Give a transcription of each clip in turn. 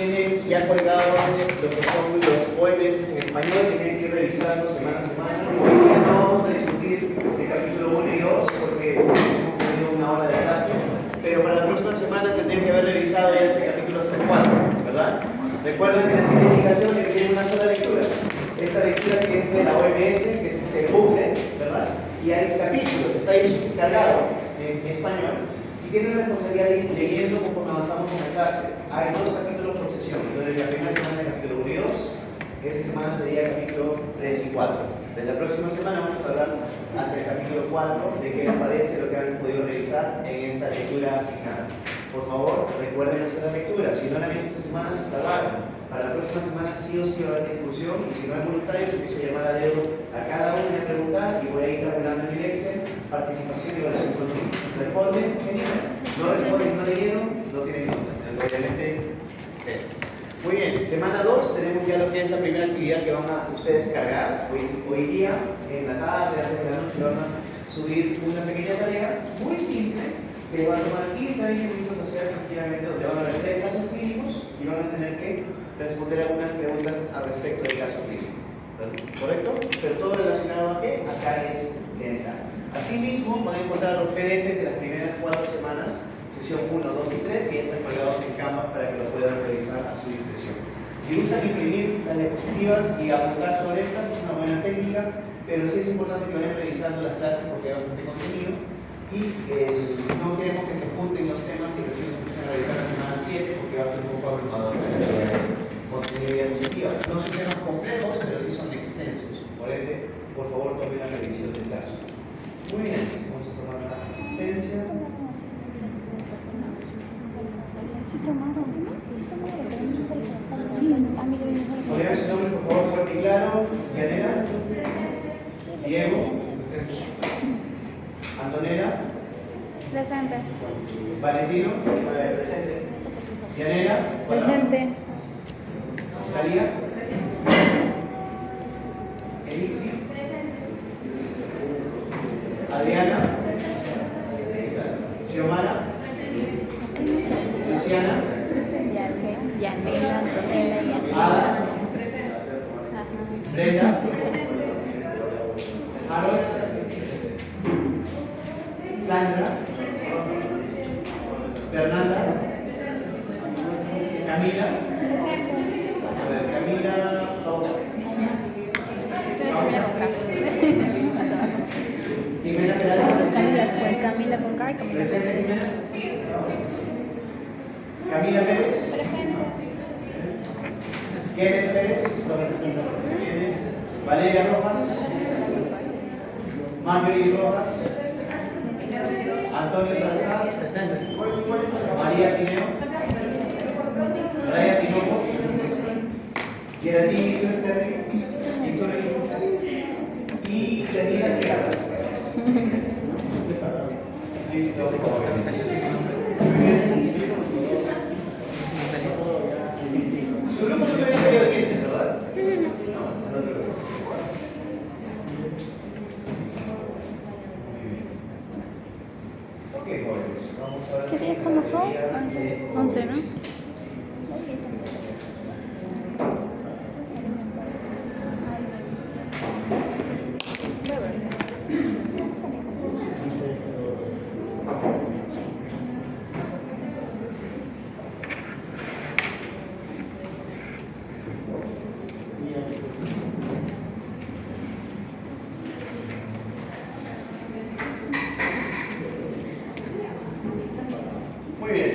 tienen ya colgados lo que son los OMS en español, que tienen que revisarlos semana a semana. Hoy día no vamos a discutir el capítulo 1 y 2 porque hemos tenido una hora de clase, pero para la próxima semana tendrían que haber revisado ya este capítulo hasta el 4, ¿verdad? Recuerden que les di la indicación de que tiene una sola lectura. Esa lectura que es de la OMS, que es este booklet, ¿verdad? Y hay capítulos, está ahí cargado en español. Tienen la responsabilidad de ir leyendo conforme avanzamos en la clase. Hay 2 capítulos por sesión. Entonces, la primera semana es el capítulo 1 y 2. Esta semana sería el capítulo 3 y 4. Desde la próxima semana vamos a hablar hasta el capítulo 4 de qué les parece lo que han podido revisar en esta lectura asignada. Por favor, recuerden hacer la lectura. Si no la han hecho esta semana, se salvaron. Para la próxima semana sí o sí va a haber discusión, y si no hay voluntarios, empiezo a llamar a dedo a cada uno y a preguntar, y voy a ir tabulando en el Excel, participación y evaluación continua. Si responden, genial. No responden, no leyeron, no tienen nota. Obviamente, cero. Muy bien, semana 2 tenemos ya lo que es la primera actividad que van a ustedes cargar. Hoy día, en la tarde, antes de la noche, van a subir una pequeña tarea muy simple que va a tomar 15 a 20 minutos hacer tranquilamente, donde van a ver 3 casos clínicos y van a tener que responder algunas preguntas al respecto del caso clínico. ¿Correcto? Pero todo relacionado a qué? A caries dental. Asimismo, van a encontrar los PDFs de las primeras 4 semanas, sesión 1, 2 y 3, que ya están colgados en Canva para que lo puedan revisar a su discreción. Si usan imprimir las diapositivas y apuntar sobre estas, es una buena técnica, pero sí es importante que vayan revisando las clases porque hay bastante contenido. Y no queremos que se junten los temas y recién se empiecen a revisar la semana 7 porque va a ser un poco abrumador contenido de diapositivas. No son temas complejos, pero sí son extensos. Por ende, por favor, tomen la revisión del caso. Muy bien, vamos a tomar la asistencia. ¿Podrían su nombre, por favor, fuerte y claro? Yanela. Diego. Antonella. Presente. Valentino. Presente. Yanela. Presente. Talía. Elixi. Adriana. Xiomara. Luciana. Yanela, Antonella, Ada. Brenda. Harold. Sandra. Fernanda. Camila. Camila. Paula. Jimena Peralta. Camila con K y Camila Presente, Jimena. Camila Pérez. Kenneth Pérez. Valeria Rojas. Marjorie Rojas. Antonio Salazar. María Tineo. Raya Tinoco. Geraldine y Daniela Segarra. Listo. Su grupo no tiene medio de gente, ¿verdad? No, ok, jóvenes, vamos a ver. ¿Qué día estamos hoy? 11, ¿no? Muy bien,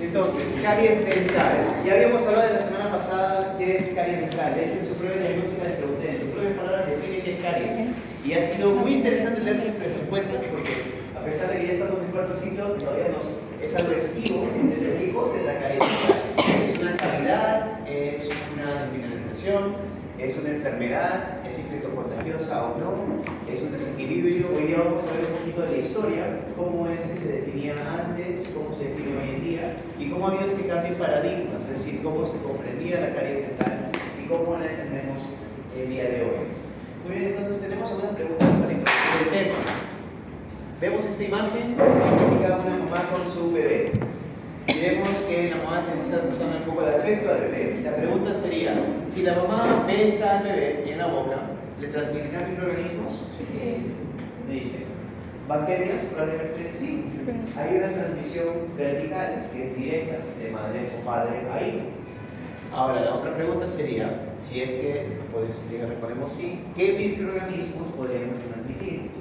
entonces, caries dental. Ya habíamos hablado de la semana pasada qué es caries dental. De hecho, en su prueba de diagnóstica les pregunté, en su prueba de palabras, define qué es caries. Y ha sido muy interesante leer sus respuestas porque, a pesar de que ya estamos en 4º ciclo, todavía es algo esquivo entender qué cosa es la caries dental. Es una cavidad, es una mineralización, es una enfermedad, es infectocontagiosa o no, es un desequilibrio. Hoy día vamos a ver un poquito de la historia, cómo es que se definía antes, cómo se define hoy en día y cómo ha habido este cambio de paradigmas, es decir, cómo se comprendía la caries dental y cómo la entendemos el día de hoy. Muy bien, entonces tenemos algunas preguntas para introducir el tema. Vemos esta imagen, aquí cada una mamá con su bebé. y vemos que la mamá está usando un poco el afecto al bebé. La pregunta sería, si la mamá besa al bebé en la boca, ¿le transmitirá microorganismos? Sí. Me dice. Bacterias, probablemente sí. Hay una transmisión vertical que es directa de madre o padre a hijo. Ahora, la otra pregunta sería, si es que, pues, respondemos sí, ¿qué microorganismos podríamos transmitir?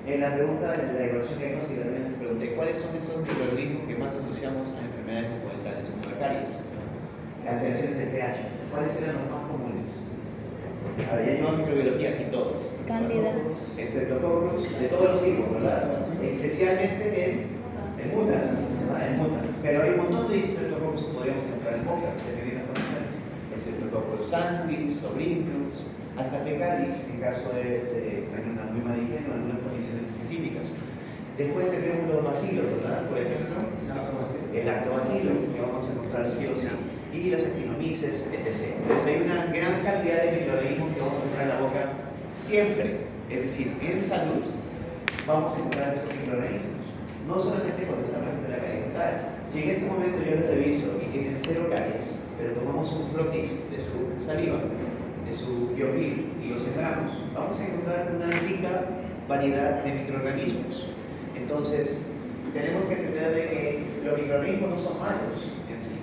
En la pregunta de la evaluación diagnóstica también les pregunté cuáles son esos microorganismos que más asociamos a enfermedades bucodentales, como la caries, alteraciones del pH. ¿Cuáles eran los más comunes? A ver, ya llevamos microbiología aquí todos. Cándida. Streptococcus, de todos los tipos, ¿verdad? Especialmente en mutans, ¿verdad? En mutans. Pero hay un montón de Streptococcus que podríamos encontrar en boca, dependiendo de las condiciones. El Streptococcus sanguis, Sobrindus, hasta fecalis, en caso de tener una muy mala higiene o en algunas condiciones específicas. Después tenemos los bacilos, ¿verdad? Por ejemplo, el lactobacilo, que vamos a encontrar sí o sí, y las actinomyces, etc. Entonces hay una gran cantidad de microorganismos que vamos a encontrar en la boca siempre. Es decir, en salud vamos a encontrar esos microorganismos. No solamente cuando estamos de la caries dental. Si en este momento yo les reviso y tienen 0 caries, pero tomamos un frotis de su saliva, de su biofilm, y lo sembramos, vamos a encontrar una rica variedad de microorganismos. Entonces, tenemos que entender de que los microorganismos no son malos en sí.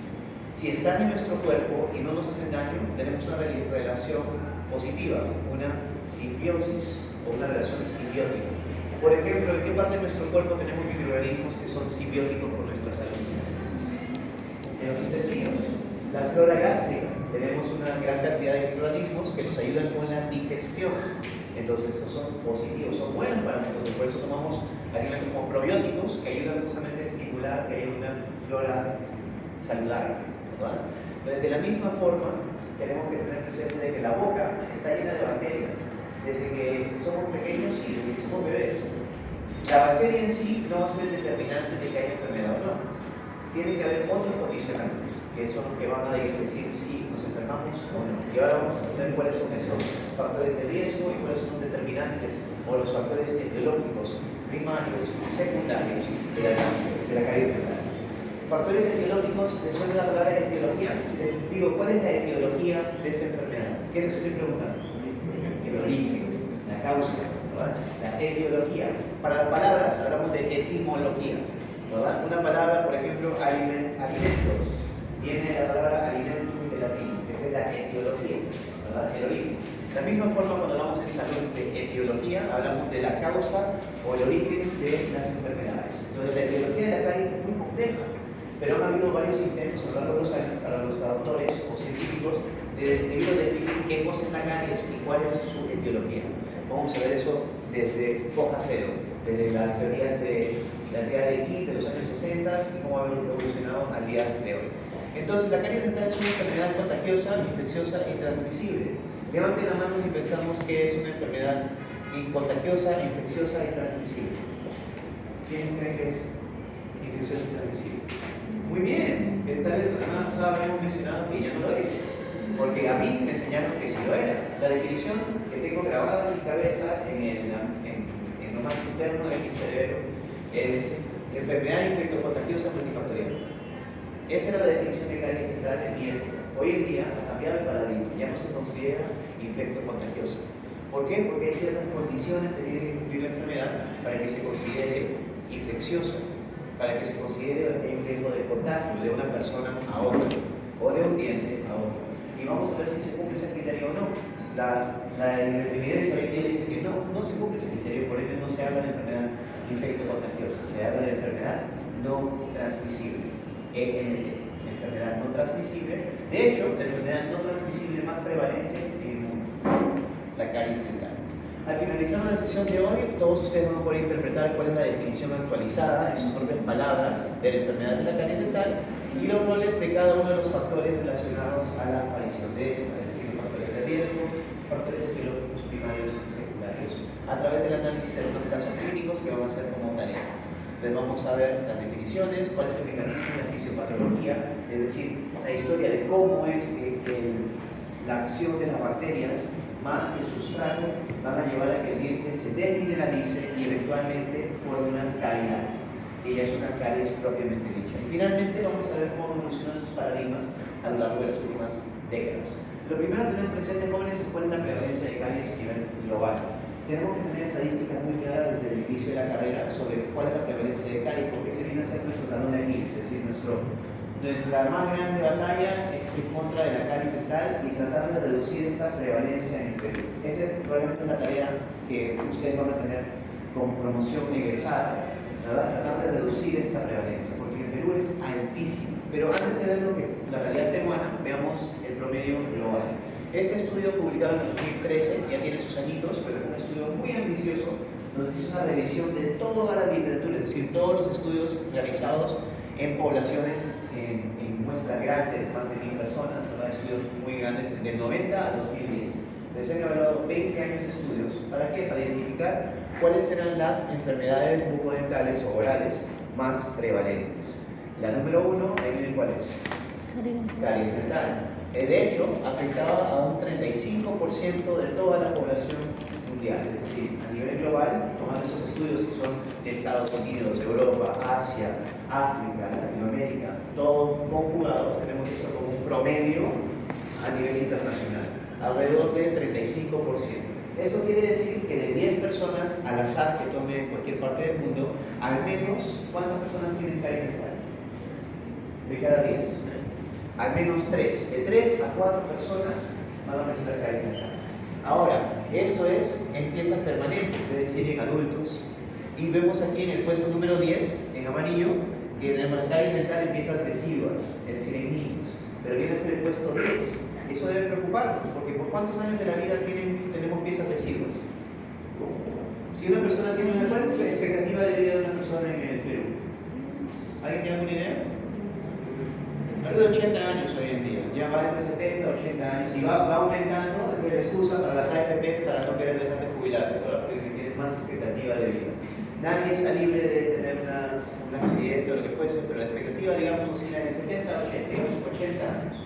Si están en nuestro cuerpo y no nos hacen daño, tenemos una relación positiva, una simbiosis o una relación simbiótica. Por ejemplo, ¿en qué parte de nuestro cuerpo tenemos microorganismos que son simbióticos con nuestra salud? En los intestinos, la flora gástrica. Tenemos una gran cantidad de microorganismos que nos ayudan con la digestión. Entonces, estos son positivos, son buenos para nosotros. Por eso tomamos alimentos como probióticos que ayudan justamente a estimular que haya una flora saludable, ¿verdad? Entonces, de la misma forma, tenemos que tener presente de que la boca está llena de bacterias. Desde que somos pequeños y desde que somos bebés. La bacteria en sí no va a ser el determinante de que haya enfermedad o no. Tiene que haber otros condicionantes, que son los que van a decir si nos enfermamos o no. Y ahora vamos a ver cuáles son esos factores de riesgo y cuáles son los determinantes o los factores etiológicos primarios, secundarios de la caries dental. Factores etiológicos, les suena la palabra etiología. Digo, ¿cuál es la etiología de esa enfermedad? ¿Qué les estoy preguntando? El origen, la causa, ¿verdad? La etiología. Para las palabras hablamos de etimología, ¿verdad? Una palabra, por ejemplo, alimentos, viene de la palabra alimentum de latín, que es la etiología, ¿verdad? El origen. De la misma forma, cuando hablamos en salud de etiología, hablamos de la causa o el origen de las enfermedades. Entonces, la etiología de la caries es muy compleja, pero han habido varios intentos a lo largo de los años para los autores o científicos de describir o definir qué cosa es la caries y cuál es su etiología. Vamos a ver eso desde foja cero, desde las teorías de la teoría de X de los años 60 y cómo ha evolucionado al día de hoy. Entonces, la caries dental es una enfermedad contagiosa, infecciosa y transmisible. Levanten la mano si pensamos que es una enfermedad contagiosa, infecciosa y transmisible. ¿Quién cree que es infecciosa y transmisible? Muy bien, tal vez la semana pasada habíamos mencionado que ya no lo es, porque a mí me enseñaron que sí lo era. La definición que tengo grabada en mi cabeza, en lo más interno de mi cerebro, es enfermedad infectocontagiosa multifactorial. Esa era la definición de caries dental en mi época. Hoy en día ha cambiado el paradigma, ya no se considera infectocontagiosa. ¿Por qué? Porque hay ciertas condiciones que tiene que cumplir la enfermedad para que se considere infecciosa, para que se considere que hay un riesgo de contagio de una persona a otra o de un diente a otro. Y vamos a ver si se cumple ese criterio o no. La evidencia hoy en día dice que no se cumple ese criterio, por ende no se habla de enfermedad infectocontagiosa, se habla de enfermedad no transmisible, enfermedad no transmisible. De hecho, la enfermedad no transmisible más prevalente en el mundo, la caries dental. Al finalizar la sesión de hoy, todos ustedes van a poder interpretar cuál es la definición actualizada en sus propias palabras de la enfermedad de la caries dental y los roles de cada uno de los factores relacionados a la aparición de esta, es decir, factores de riesgo, factores etiológicos primarios y secundarios, a través del análisis de algunos casos clínicos que van a ser como tarea. Entonces vamos a ver las definiciones, cuál es el mecanismo de la fisiopatología, es decir, la historia de cómo es que la acción de las bacterias más el sustrato van a llevar a que el diente se desmineralice y eventualmente forme una cavidad. que ya es una caries propiamente dicha. Y finalmente vamos a ver cómo evolucionan estos paradigmas a lo largo de las últimas décadas. Lo primero a tener presente, jóvenes, es cuál es la prevalencia de caries a nivel global. Tenemos que tener estadísticas muy claras desde el inicio de la carrera sobre cuál es la prevalencia de caries, porque ese viene a ser nuestro talón de Aquiles, es decir, nuestra más grande batalla es en contra de la caries dental y tratar de reducir esa prevalencia en el Perú. Esa es probablemente una tarea que ustedes van a tener con promoción egresada, ¿verdad? Tratar de reducir esta prevalencia, porque en Perú es altísima. Pero antes de ver lo que la realidad peruana, veamos el promedio global. Este estudio publicado en 2013 ya tiene sus añitos, pero es un estudio muy ambicioso, donde hizo una revisión de toda la literatura, es decir, todos los estudios realizados en poblaciones, en muestras grandes, más de 1000 personas, ¿verdad? Estudios muy grandes, del 90 a 2010. Les han evaluado 20 años de estudios. ¿Para qué? Para identificar cuáles eran las enfermedades bucodentales o orales más prevalentes. La número 1, ahí miren cuál es. Caries dental. De hecho, afectaba a un 35% de toda la población mundial. Es decir, a nivel global, tomando esos estudios que son de Estados Unidos, Europa, Asia, África, Latinoamérica, todos conjugados, tenemos esto como un promedio a nivel internacional, alrededor del 35%. Eso quiere decir que de 10 personas al azar que tome en cualquier parte del mundo, al menos, ¿cuántas personas tienen caries dental? De cada 10. Al menos 3. De 3 a 4 personas van a presentar caries dental. Ahora, esto es en piezas permanentes, es decir, en adultos. Y vemos aquí en el puesto número 10, en amarillo, que tenemos las caries dentales en piezas deciduas, es decir, en niños. Pero viene a ser el puesto 10. Eso debe preocuparnos, porque ¿por cuántos años de la vida tenemos piezas deciduas? Si una persona tiene una expectativa de vida de una persona en el Perú, ¿alguien tiene alguna idea? Algo de 80 años hoy en día, ya va entre 70 a 80 años y va aumentando, es la excusa para las AFPs para no querer dejar de jubilarte, ¿verdad? Porque tienes más expectativa de vida. Nadie está libre de tener un accidente o lo que fuese, pero la expectativa, digamos, oscila en 70 a 80, digamos, 80 años.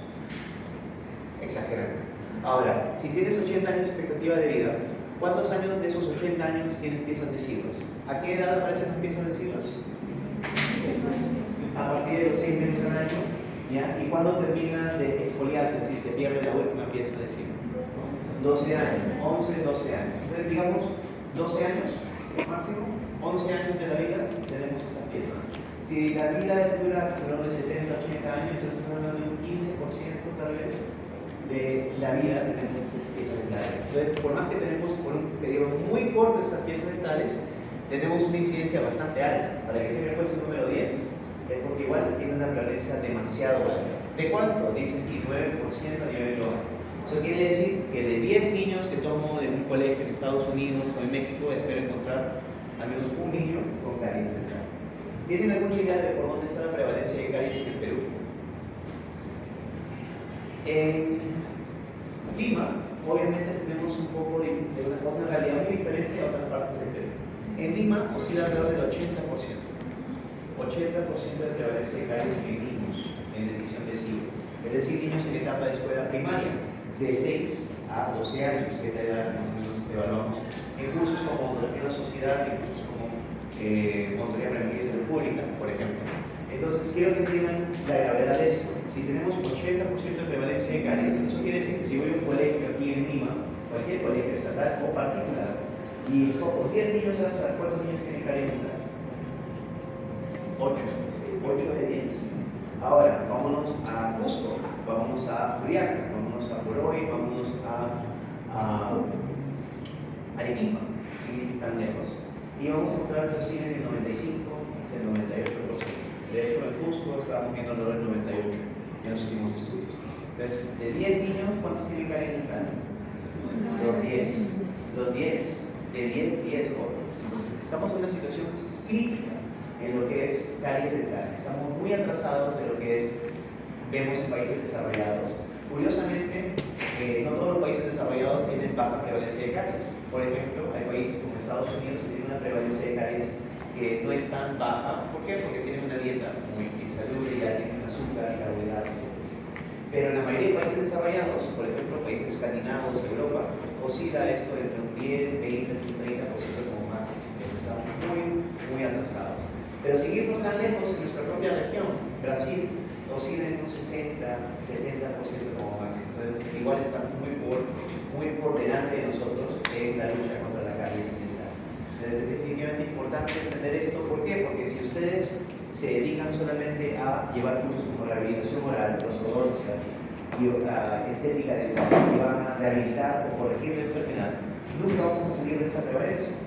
Exagerando. Ahora, si tienes 80 años de expectativa de vida, ¿cuántos años de esos 80 años tienen piezas deciduas? ¿A qué edad aparecen las piezas deciduas? A partir de los 6 meses al año. ¿Ya? ¿Y cuándo termina de exfoliarse si se pierde la última pieza de cima? 12 años, 11, 12 años. Entonces, digamos, 12 años máximo, 11 años de la vida, tenemos esa pieza. Si la vida dura alrededor de 70, 80 años, estamos hablando de un 15% tal vez de la vida tenemos esas piezas dentales. Entonces, por más que tenemos por un periodo muy corto estas piezas dentales, tenemos una incidencia bastante alta. Para que se me puesto número 10, es porque igual tiene una prevalencia demasiado alta. ¿De cuánto? Dice aquí 9% a nivel global. Eso quiere decir que de 10 niños que tomo de un colegio en Estados Unidos o en México, espero encontrar al menos un niño con caries dental. ¿Tienen alguna idea de por dónde está la prevalencia de caries en el Perú? En Lima, obviamente tenemos un poco de una realidad muy diferente a otras partes del Perú. En Lima oscila alrededor del 80%. 80% de prevalencia de caries en niños en edición de siglo. Es decir, niños en etapa de escuela primaria, de 6 a 12 años, que es la edad que más o menos evaluamos en cursos como Ontología de la Sociedad, en cursos como Ontología para la Administración Pública, por ejemplo. Entonces, quiero que entiendan la gravedad de esto. Si tenemos 80% de prevalencia de caries, eso quiere decir que si voy a un colegio aquí en Lima, cualquier colegio estatal o particular, y escojo 10 niños al azar, ¿cuántos niños tienen caries dental? 8 de 10. Ahora, vámonos a Cusco, vámonos a Juliaca, vámonos a Poroy, vámonos a Arequipa, sin ir tan lejos. Y vamos a encontrar que oscilan en el 95 hasta el 98%. De hecho, en Cusco estábamos viendo alrededor del 98% en los últimos estudios. Entonces, de 10 niños, ¿cuántos tienen caries dental? Los 10. Los 10. De 10 jóvenes. Entonces, estamos en una situación crítica en lo que es caries dental. Estamos muy atrasados de lo que vemos en países desarrollados. Curiosamente, no todos los países desarrollados tienen baja prevalencia de caries. Por ejemplo, hay países como Estados Unidos que tienen una prevalencia de caries que no es tan baja. ¿Por qué? Porque tienen una dieta muy insalubre, ya tienen azúcar, carbohidratos, etc. Pero en la mayoría de países desarrollados, por ejemplo, países escandinavos, Europa, oscila esto entre un 10, 20, 30% como máximo. Entonces estamos muy atrasados. Pero seguirnos tan lejos en nuestra propia región, Brasil, oscila en un 60-70% como máximo. Entonces, igual está muy por delante de nosotros en la lucha contra la caries dental. Entonces, es definitivamente importante entender esto. ¿Por qué? Porque si ustedes se dedican solamente a llevar cursos como rehabilitación oral, ortodoncia y estética dental, y van a rehabilitar o corregir la enfermedad, nunca vamos a salir de esa prevalencia.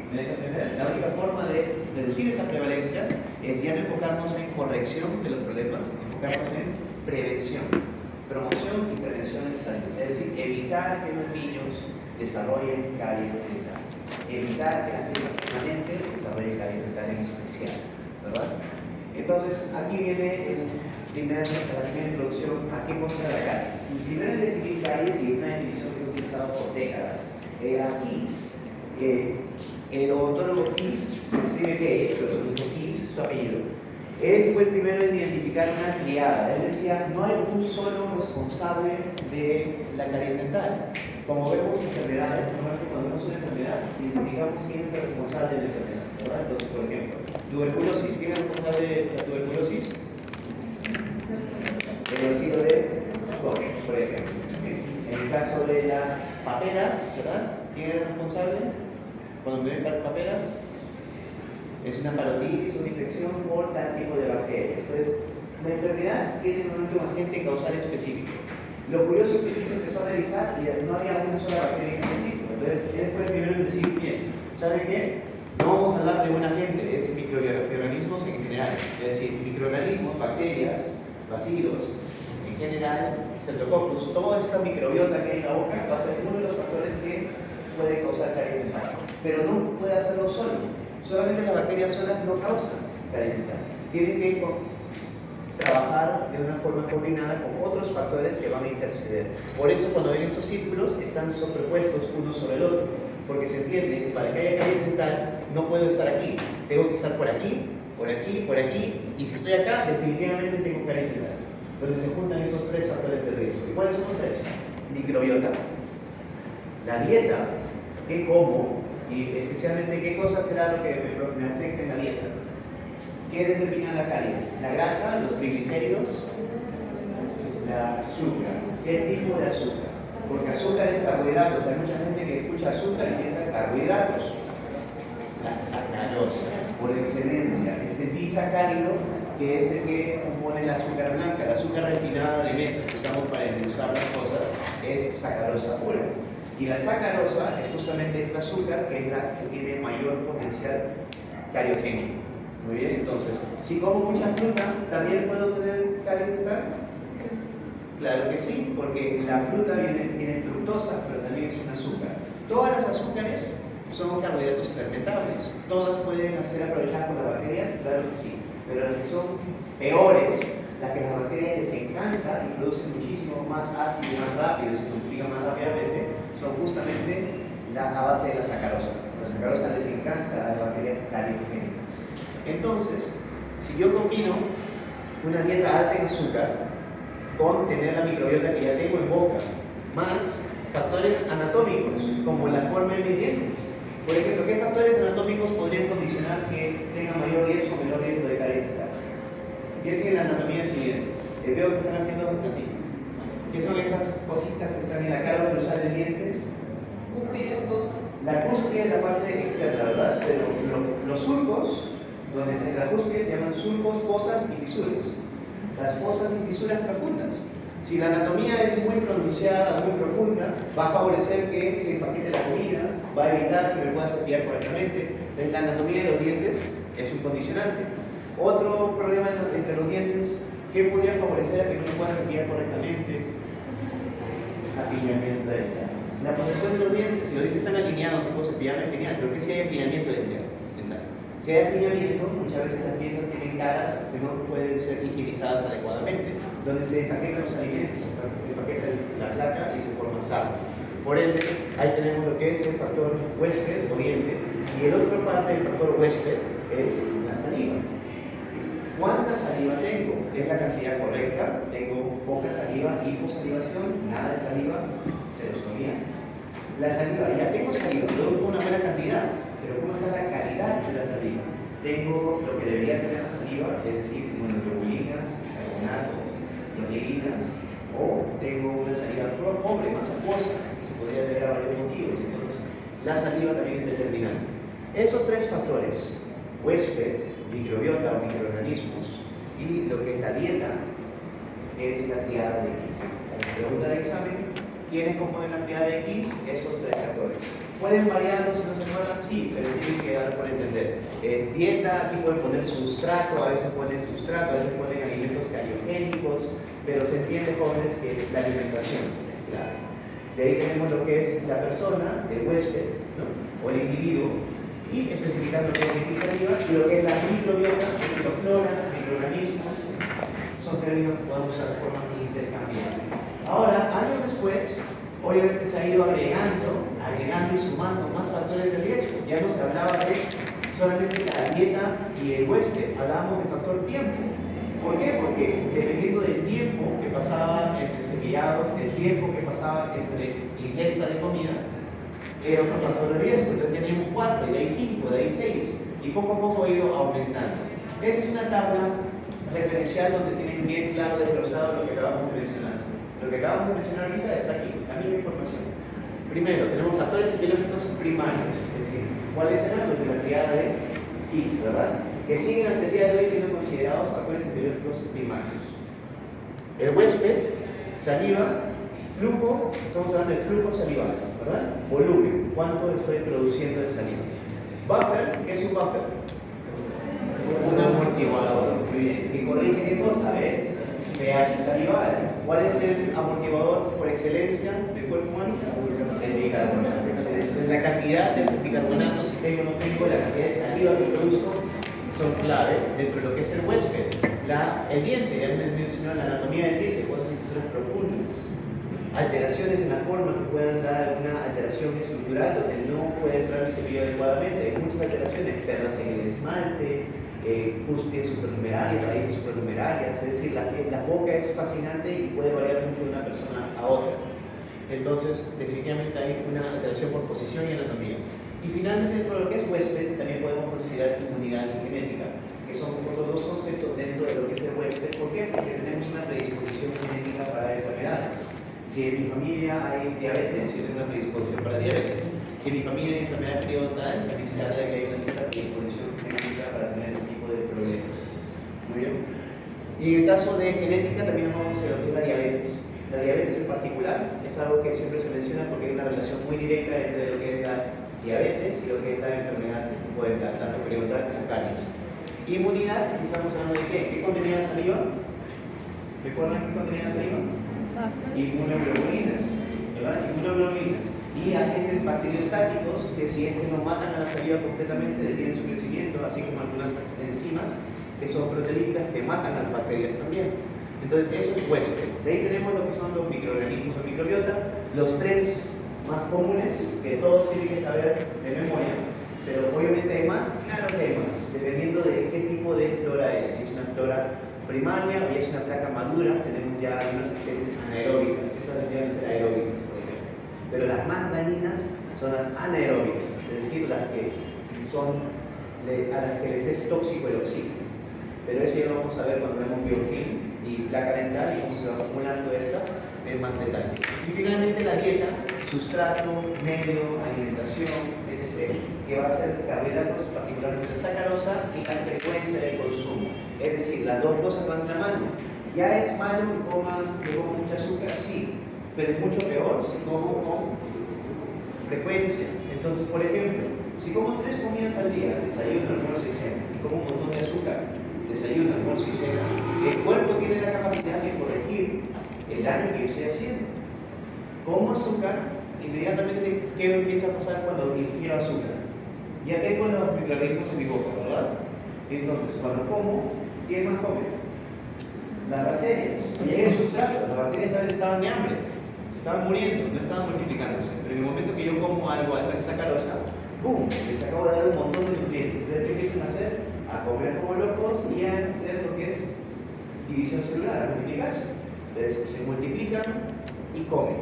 La única forma de reducir esa prevalencia es ya no enfocarnos en corrección de los problemas, enfocarnos en prevención, promoción y prevención en salud. Es decir, evitar que los niños desarrollen caries dental, evitar que las personas permanentes desarrollen caries dental en especial, ¿verdad? Entonces, aquí viene la primera introducción a qué cosa era la caries. Primero es definir caries, y una definición que se ha utilizado por décadas era KISS. El odontólogo Kiss, se escribe que, pero se dice Kiss, su apellido. Él fue el primero en identificar una triada. Él decía, no hay un solo responsable de la caries dental. Como vemos enfermedades, normalmente cuando vemos una enfermedad, identificamos quién es el responsable de la enfermedad, ¿verdad? Entonces, por ejemplo, tuberculosis, ¿quién es el responsable de la tuberculosis? El vacío de Koch, por ejemplo. En el caso de las paperas, ¿verdad? ¿Quién es el responsable? Cuando me ven paperas, es una parotiditis, una infección por tal tipo de bacterias. Entonces, la enfermedad tiene normalmente un agente causal específico. Lo curioso es que aquí se empezó a revisar y no había una sola bacteria en específico. Entonces, él fue el primero en decir, bien, ¿sabe qué? No vamos a hablar de un agente, es microorganismos en general. Es decir, microorganismos, bacterias, bacilos, en general, Streptococcus, toda esta microbiota que hay en la boca va a ser uno de los factores que puede causar caries dental. Pero no puede hacerlo solo. Solamente las bacterias solas no causan caries dental. Tienen que trabajar de una forma coordinada con otros factores que van a interceder. Por eso cuando ven estos círculos están sobrepuestos uno sobre el otro, porque se entiende que para que haya caries dental no puedo estar aquí, tengo que estar por aquí, por aquí, por aquí, y si estoy acá definitivamente tengo caries dental, donde se juntan esos tres factores de riesgo. ¿Y cuáles son los tres? Microbiota, la dieta, qué como, y especialmente qué cosa será lo que me afecte en la dieta. ¿Qué determina la caries? La grasa, los triglicéridos, la azúcar. ¿Qué tipo de azúcar? Porque azúcar es carbohidratos. Hay mucha gente que escucha azúcar y piensa carbohidratos. La sacarosa, por excelencia, este disacárido que es el que compone el azúcar blanca. El azúcar refinada de mesa que usamos para endulzar las cosas es sacarosa pura. Y la sacarosa es justamente este azúcar que es la que tiene mayor potencial cariogénico. Muy bien, entonces, si como mucha fruta, ¿también puedo tener caries dental? Claro que sí, porque la fruta tiene fructosa, pero también es un azúcar. Todas las azúcares son carbohidratos fermentables. ¿Todas pueden ser aprovechadas por las bacterias? Claro que sí, pero las que son peores, las que las bacterias les encanta y producen muchísimo más ácido y más rápido y se multiplican más rápidamente, son justamente a base de la sacarosa. La sacarosa les encanta a las bacterias cariogénicas. Entonces, si yo combino una dieta alta en azúcar con tener la microbiota que ya tengo en boca, más factores anatómicos, como la forma de mis dientes. Por ejemplo, ¿qué factores anatómicos podrían condicionar que tenga mayor riesgo o menor riesgo de caries dental? Piensen en la anatomía de su diente. Veo que están haciendo así. ¿Qué son esas cositas que están en la cara dorsal del diente? La cúspide es la parte externa, ¿verdad? Pero los surcos, donde está la cúspide, se llaman surcos, fosas y fisuras. Las fosas y fisuras profundas. Si la anatomía es muy pronunciada, muy profunda, va a favorecer que se empaquete la comida, va a evitar que me pueda cepillar correctamente. Entonces, la anatomía de los dientes es un condicionante. Otro problema entre los dientes, ¿qué podría favorecer a que no me pueda cepillar correctamente? Apiñamiento dental. La posición de los dientes, si los dientes están alineados, se puede cepillar, genial, pero ¿qué si hay apiñamiento dental? Si hay apiñamiento, muchas veces las piezas tienen caras que no pueden ser higienizadas adecuadamente, donde se empaquetan los alimentos, se empaqueta la placa y se forma sal. Por ende, ahí tenemos lo que es el factor huésped o diente, y el otro parte del factor huésped es la saliva. ¿Cuánta saliva tengo? ¿Es la cantidad correcta? ¿Tengo poca saliva, hiposalivación, nada de saliva, serostomía? La saliva, ya tengo saliva, produzco una buena cantidad, pero ¿cómo está la calidad de la saliva? tengo lo que debería tener la saliva, es decir, monoglobulinas, bicarbonato, proteínas, o tengo una saliva pobre, más acuosa, que se podría deber a varios motivos. Entonces, la saliva también es determinante. Esos tres factores, huésped, microbiota o microorganismos, y lo que es la dieta, es la triada de X. La pregunta de examen, ¿quiénes componen la triada de X? Esos tres factores. ¿Pueden variarlos si no se acuerdan? Sí, pero tienen que dar por entender. Dieta, aquí pueden poner sustrato, a veces ponen sustrato, a veces ponen alimentos cariogénicos, pero se entiende, jóvenes, que la alimentación, claro. De ahí tenemos lo que es la persona, el huésped, ¿no? O el individuo, y especificando lo que es X arriba, y lo que es la microbiota, microflora, microorganismos, son términos que podemos usar de forma intercambiable. Ahora, años después, obviamente se ha ido agregando y sumando más factores de riesgo. Ya no se hablaba de solamente la dieta y el huésped, hablábamos del factor tiempo. ¿Por qué? Porque dependiendo del tiempo que pasaba entre cepillados, el tiempo que pasaba entre ingesta de comida, era otro factor de riesgo. Entonces ya teníamos 4, y de ahí 5, de ahí 6, y poco a poco ha ido aumentando. Esta es una tabla referencial donde tienen bien claro desglosado lo que acabamos de mencionar. Lo que acabamos de mencionar ahorita está aquí, la misma información. Primero, tenemos factores etiológicos primarios, es decir, ¿cuáles eran los de la triada de X, verdad? Que siguen hasta el día de hoy siendo considerados factores etiológicos primarios. El huésped, saliva, flujo, estamos hablando de flujo salival, ¿verdad? Volumen, ¿cuánto estoy produciendo de saliva? Buffer, ¿qué es un buffer? Un amortiguador. Muy bien. ¿Y corrige qué cosa? pH salival. ¿Cuál es el amortiguador por excelencia del cuerpo humano? El bicarbonato. Excelente. La cantidad de bicarbonatos, si tengo o no tengo, la cantidad de saliva que produzco, son clave dentro de lo que es el huésped. El diente, ya les mencioné la anatomía del diente, puede ser estructuras profundas. Alteraciones en la forma que puedan dar alguna alteración estructural donde no puede entrar el cepillo adecuadamente. Hay muchas alteraciones, perlas en el esmalte, cúspides supernumerarias, raíces supernumerarias, es decir, la boca es fascinante y puede variar mucho de una persona a otra. Entonces, definitivamente hay una alteración por posición y anatomía. Y finalmente, dentro de lo que es huésped, también podemos considerar inmunidad y genética, que son otros dos conceptos dentro de lo que es el huésped. ¿Por qué? Porque tenemos una predisposición genética para enfermedades. Si en mi familia hay diabetes, yo tengo una predisposición para diabetes. Si en mi familia hay enfermedad periodontal, también se habla de que hay una cierta predisposición genética para tener ese tipo de problemas. Muy bien. Y en el caso de genética, también vamos a hacer lo que es la diabetes. La diabetes en particular es algo que siempre se menciona porque hay una relación muy directa entre lo que es la diabetes y lo que es la enfermedad dental, tanto periodontal como caries. Inmunidad, estamos hablando de qué? ¿Qué contenía la saliva? ¿Recuerdan qué contenía la saliva? Inmunoglobulinas, ¿verdad? Inmunoglobulinas y agentes bacteriostáticos que si es que no matan a la saliva completamente detienen su crecimiento, así como algunas enzimas que son proteínas que matan a las bacterias también. Entonces eso es huésped. De ahí tenemos lo que son los microorganismos o microbiota, los tres más comunes que todos tienen que saber de memoria, pero obviamente hay más, claro que hay más, dependiendo de qué tipo de flora es. Si es una flora primaria o ya es una placa madura, tenemos ya algunas especies anaeróbicas, estas deberían ser aeróbicas, por ejemplo. Pero las más dañinas son las anaeróbicas, es decir, las que son a las que les es tóxico el oxígeno. Pero eso ya lo vamos a ver cuando vemos biofilm y placa dental y cómo se va acumulando esta en más detalle. Y finalmente la dieta, sustrato, medio, alimentación, etc., que va a ser carbohidratos, particularmente la sacarosa y la frecuencia de consumo. Es decir, las dos cosas van de la mano. ¿Ya es malo que coma mucho azúcar? Sí, pero es mucho peor si como con frecuencia. Entonces, por ejemplo, si como 3 comidas al día, desayuno, almuerzo y cena, y como un montón de azúcar, desayuno, almuerzo y cena, el cuerpo tiene la capacidad de corregir el daño que yo estoy haciendo. Como azúcar, inmediatamente, ¿qué me empieza a pasar cuando ingiero azúcar? Ya tengo los microorganismos en mi boca, ¿verdad? Entonces, cuando como, ¿quién más come? Las bacterias. Y llega el sustrato, las bacterias estaban de hambre, se estaban muriendo, no estaban multiplicándose. Pero en el momento que yo como algo alto en sacarosa, ¡boom! Les acabo de dar un montón de nutrientes. ¿Qué empiezan a hacer? A comer como locos y a hacer lo que es división celular, a multiplicarse. Entonces se multiplican y comen.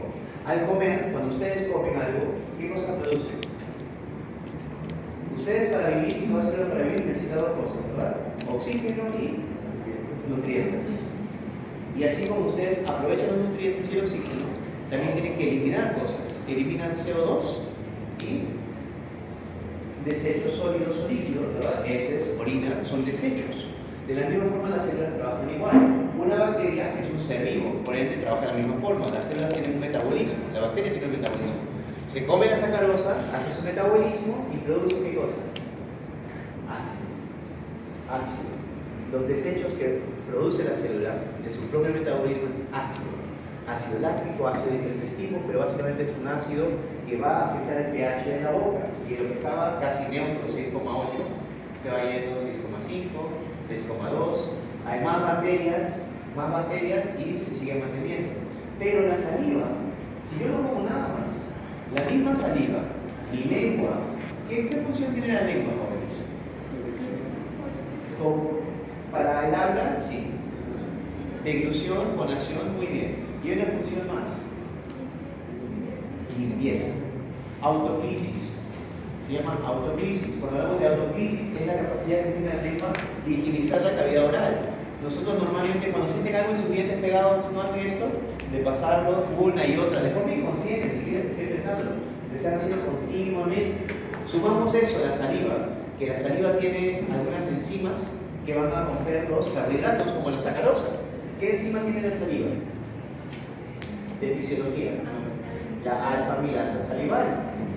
Al comer, cuando ustedes comen algo, ¿qué cosa producen? Ustedes para vivir y no hacerlo para vivir necesitan dos cosas, ¿verdad? Oxígeno y nutrientes. Y así como ustedes aprovechan los nutrientes y el oxígeno, también tienen que eliminar cosas. Eliminan CO2 y desechos sólidos o líquidos, ¿verdad? Heces, orina, son desechos. De la misma forma las células trabajan igual. Una bacteria es un ser vivo, por ende trabaja de la misma forma. Las células tienen un metabolismo, la bacteria tiene un metabolismo. Se come la sacarosa, hace su metabolismo y produce ¿qué cosa? Ácido. Ácido. Los desechos que produce la célula de su propio metabolismo es ácido. Ácido láctico, ácido intestino, pero básicamente es un ácido que va a afectar el pH de la boca. Y lo que estaba casi neutro, 6,8, se va yendo 6,5, 6,2. Hay más bacterias y se sigue manteniendo. Pero la saliva, si yo no como nada más, la misma saliva, mi lengua, ¿qué función tiene la lengua, jóvenes? Para el habla, sí. Deglución, fonación, muy bien. Y una función más. Limpieza. Autoclisis. Se llama autoclisis. Cuando hablamos de autoclisis, es la capacidad que tiene la lengua de higienizar la cavidad oral. Nosotros normalmente cuando sienten algo en sus dientes pegados, no hacen esto, de pasarlo una y otra, de forma inconsciente, ni siquiera estoy pensándolo, lo están haciendo continuamente. Sumamos eso a la saliva, que la saliva tiene algunas enzimas que van a romper los carbohidratos, como la sacarosa. ¿Qué enzima tiene la saliva? De fisiología. La alfa-amilasa salival.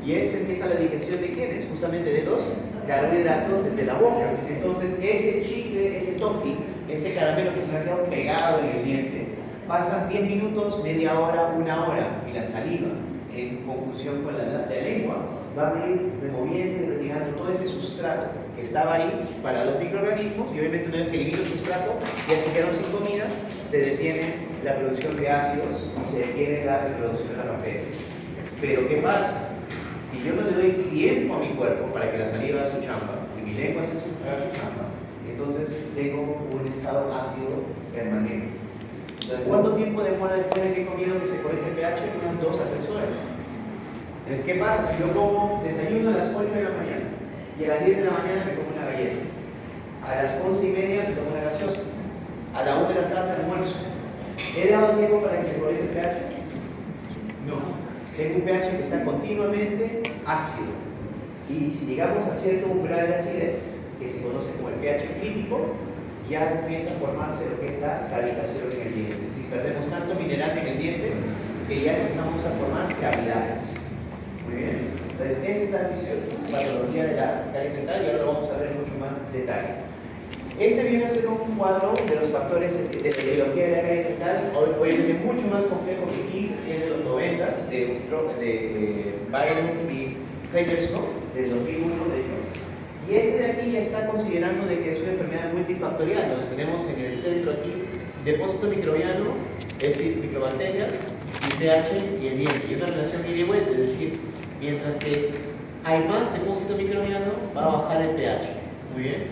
Y eso empieza la digestión de quiénes? Justamente de los carbohidratos desde la boca. Entonces, ese chicle, ese toffee, ese caramelo que se me ha quedado pegado en el diente, pasan 10 minutos, media hora, una hora, y la saliva, en conjunción con la lengua, va a ir removiendo y retirando todo ese sustrato que estaba ahí para los microorganismos, y obviamente una vez que elimina el sustrato, ya se quedaron sin comida, se detiene la producción de ácidos y se detiene la reproducción de las bacterias. Pero ¿qué pasa? Si yo no le doy tiempo a mi cuerpo para que la saliva haga su chamba y mi lengua haga su chamba, entonces tengo un estado ácido permanente. ¿Cuánto tiempo demora después de que he comido que se correcte el pH? Unas 2 a 3 horas. ¿Qué pasa si yo como desayuno a las 8 de la mañana y a las 10 de la mañana me como una galleta? A las 11:30 me tomo una gaseosa. A la 1 de la tarde almuerzo. ¿He dado tiempo para que se correcte el pH? No. Tengo un pH que está continuamente ácido. Y si llegamos a cierto umbral de acidez, que se conoce como el pH crítico, ya empieza a formarse lo que es la cavitación en el diente. Es decir, perdemos tanto mineral en el diente que ya empezamos a formar cavidades. Muy bien. Entonces, esa es la patología de la caries dental y ahora lo vamos a ver en mucho más detalle. Este viene a ser un cuadro de los factores de etiología de la caries dental, obviamente mucho más complejo que Kiss, que es de los 90, de Byron y Federskov, del 2001 de hecho. Y este de aquí ya está considerando de que es una enfermedad multifactorial, donde tenemos en el centro aquí depósito microbiano, es decir, microbacterias, y pH y el diente, y una relación ida y vuelta, es decir, mientras que hay más depósito microbiano, va a bajar el pH. Muy bien.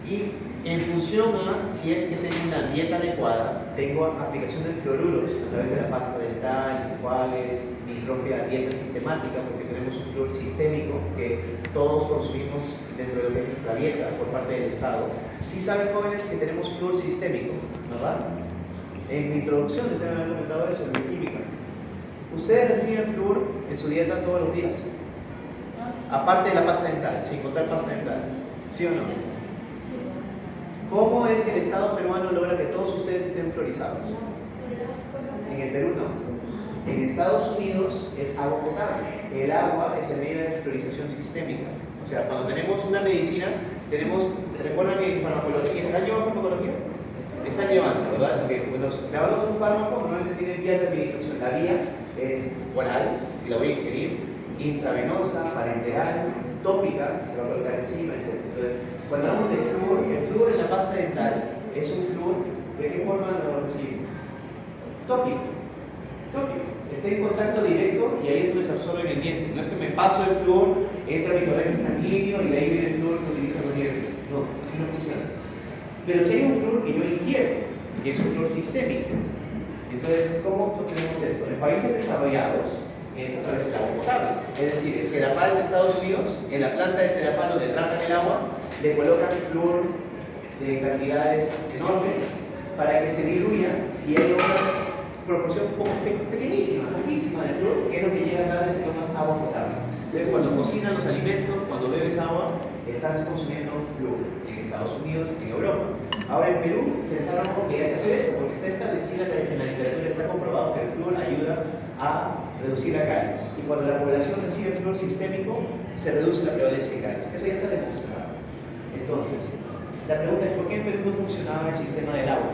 Y en función a si es que tengo una dieta adecuada, tengo aplicación de fluoruros a través de la pasta dental, enjuagues, mi propia dieta sistemática, porque tenemos un flúor sistémico que todos consumimos dentro de lo que es nuestra dieta por parte del Estado. Sí saben, jóvenes, que tenemos flúor sistémico, ¿verdad? En mi introducción les había comentado eso, en mi química. Ustedes reciben flúor en su dieta todos los días, aparte de la pasta dental, sin contar pasta dental, ¿sí o no? ¿Cómo es que el Estado peruano logra que todos ustedes estén fluorizados? En el Perú no. En Estados Unidos es agua potable. El agua es el medio de fluorización sistémica. O sea, cuando tenemos una medicina, recuerdan que en farmacología, ¿están llevando farmacología? Están llevando, ¿verdad? Porque cuando grabamos un fármaco, normalmente tiene vías de administración. La vía es oral, si la voy a ingerir, intravenosa, parenteral, tópica, si se va a colocar encima, etc. Entonces, cuando hablamos de flúor, el flúor en la pasta dental es un flúor, ¿de qué forma lo recibimos? Tópico. Tópico. Está en contacto directo y ahí es donde se absorbe en el diente. No es que me paso el flúor, entra mi torrente sanguíneo y de ahí viene el flúor que utiliza los dientes. No, así no funciona. Pero si hay un flúor que yo ingiero, que es un flúor sistémico, entonces, ¿cómo obtenemos esto? En países desarrollados, es a través del agua potable. Es decir, el Sedapal de Estados Unidos, en la planta de Sedapal donde tratan el agua, le colocan flúor de cantidades enormes para que se diluya y haya una proporción pequeñísima, poquísima de flúor, que es lo que llega cada vez que tomas agua potable. Entonces, cuando cocinan los alimentos, cuando bebes agua, estás consumiendo flúor en Estados Unidos, en Europa. Ahora en Perú pensaron que hay que hacer esto porque está establecida en la literatura, está comprobado que el flúor ayuda a reducir la caries. Y cuando la población recibe flúor sistémico, se reduce la prevalencia de caries. Eso ya está demostrado. Entonces, la pregunta es: ¿por qué en Perú no funcionaba el sistema del agua?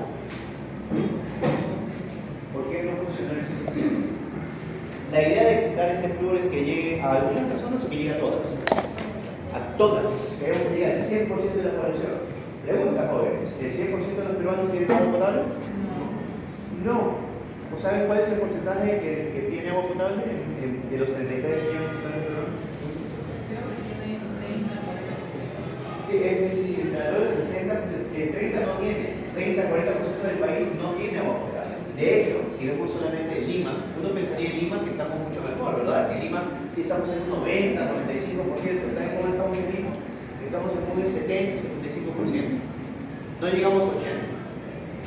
¿Por qué no funcionó ese sistema? La idea de dar este flúor es que llegue a algunas personas o que llegue a todas. A todas. Queremos que llegue al 100% de la población. Pregunta, jóvenes: ¿el 100% de los peruanos tienen agua potable? No. ¿O saben cuál es el porcentaje que tiene agua potable de los 33 millones de peruanos? Sí, es decir, alrededor del 60, el 30 no tiene. 30-40% del país no tiene agua potable. De hecho, si vemos solamente en Lima, uno pensaría en Lima que estamos mucho mejor, ¿verdad? En Lima sí estamos en un 90-95%. ¿Saben cómo estamos en Lima? Estamos en un 70-75%. No llegamos a 80%.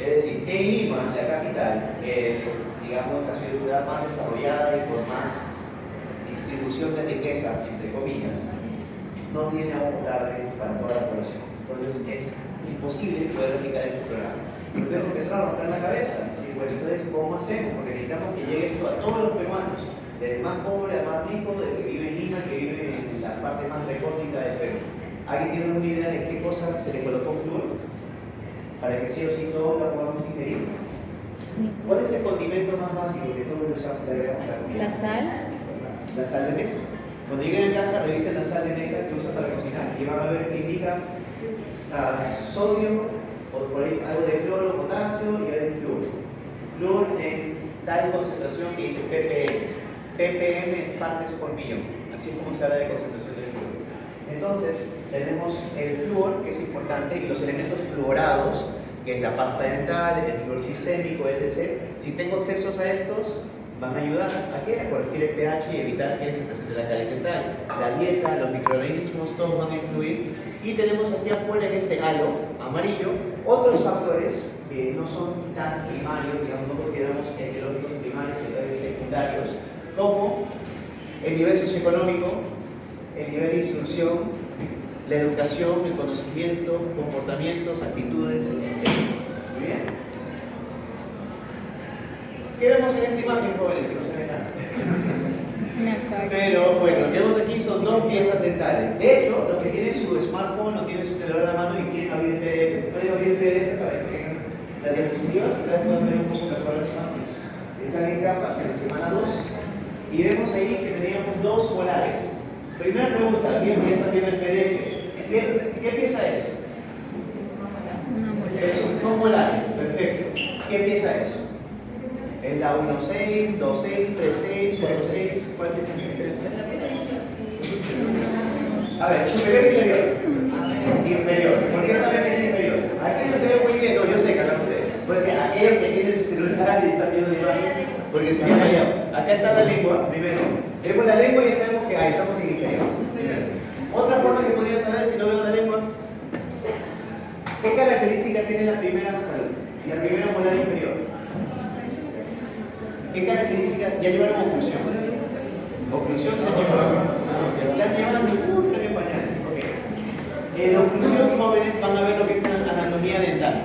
Es decir, en Lima, la capital, digamos la ciudad más desarrollada y con más distribución de riqueza, entre comillas, no tiene agua potable para toda la población. Entonces es imposible poder aplicar ese programa. Entonces empezaron a romper la cabeza. Decir, bueno, entonces ¿cómo hacemos? Porque necesitamos que llegue esto a todos los peruanos, desde el más pobre al más rico, desde que vive en Lima, que vive en la parte más recóndita del Perú. ¿Alguien tiene una idea de qué cosa se le colocó flúor? Para que sí o sí todos la podamos ingerir. ¿Cuál es el condimento más básico que todos usamos? La sal. La sal de mesa. Cuando lleguen a casa, revisen la sal de mesa que usan para cocinar y van a ver que indica sodio, o por ahí algo de cloro, potasio y algo de flúor. Flúor en tal concentración que dice ppm. ppm es partes por millón, así es como se habla de concentración de flúor. Entonces, tenemos el flúor, que es importante, y los elementos fluorados, que es la pasta dental, el flúor sistémico, etc. Si tengo accesos a estos, van a ayudar a qué? A corregir el pH y evitar que se presente la caries dental. La dieta, los microorganismos, todos van a influir. Y tenemos aquí afuera, en este halo amarillo, otros factores que no son tan primarios, digamos, no consideramos etiológicos primarios, factores secundarios, como el nivel socioeconómico, el nivel de instrucción, la educación, el conocimiento, comportamientos, actitudes, etc. Muy bien. ¿Qué vemos en esta imagen, jóvenes? Que no se ve nada. Una cara. Pero bueno, lo que vemos aquí son dos piezas dentales. De hecho, los que tienen su smartphone o tienen su celular a la mano y quieren abrir el PDF, pueden abrir el PDF para que tengan las diapositivas y las puedan ver un poco mejor las imágenes. Están en capas en la semana 2 y vemos ahí que teníamos dos molares. Primera pregunta, ¿quién ya está viendo el PDF? ¿Qué pieza es? Son molares, perfecto. ¿Qué pieza es? ¿Es la 1.6, 2.6, 3.6, 4.6? ¿Cuál pieza es? A ver, superior o inferior. Inferior. ¿Por qué saben que es inferior? Aquí no se ve muy bien, no, yo sé que acá no se ve. Puede ser aquellos que tienen su celular y están viendo la imagen, porque se llama allá. Acá está la lengua, primero. Vemos la lengua y ya sabemos que ahí estamos en inferior. Otra forma que podría saber si no veo la lengua, ¿qué característica tiene la primera nasal? Y la primera molar inferior. ¿Qué característica? Ya llevaron oclusión. Oclusión se lleva. Están llevando están en pañales. Okay. En oclusión, jóvenes, van a ver lo que es la anatomía dental.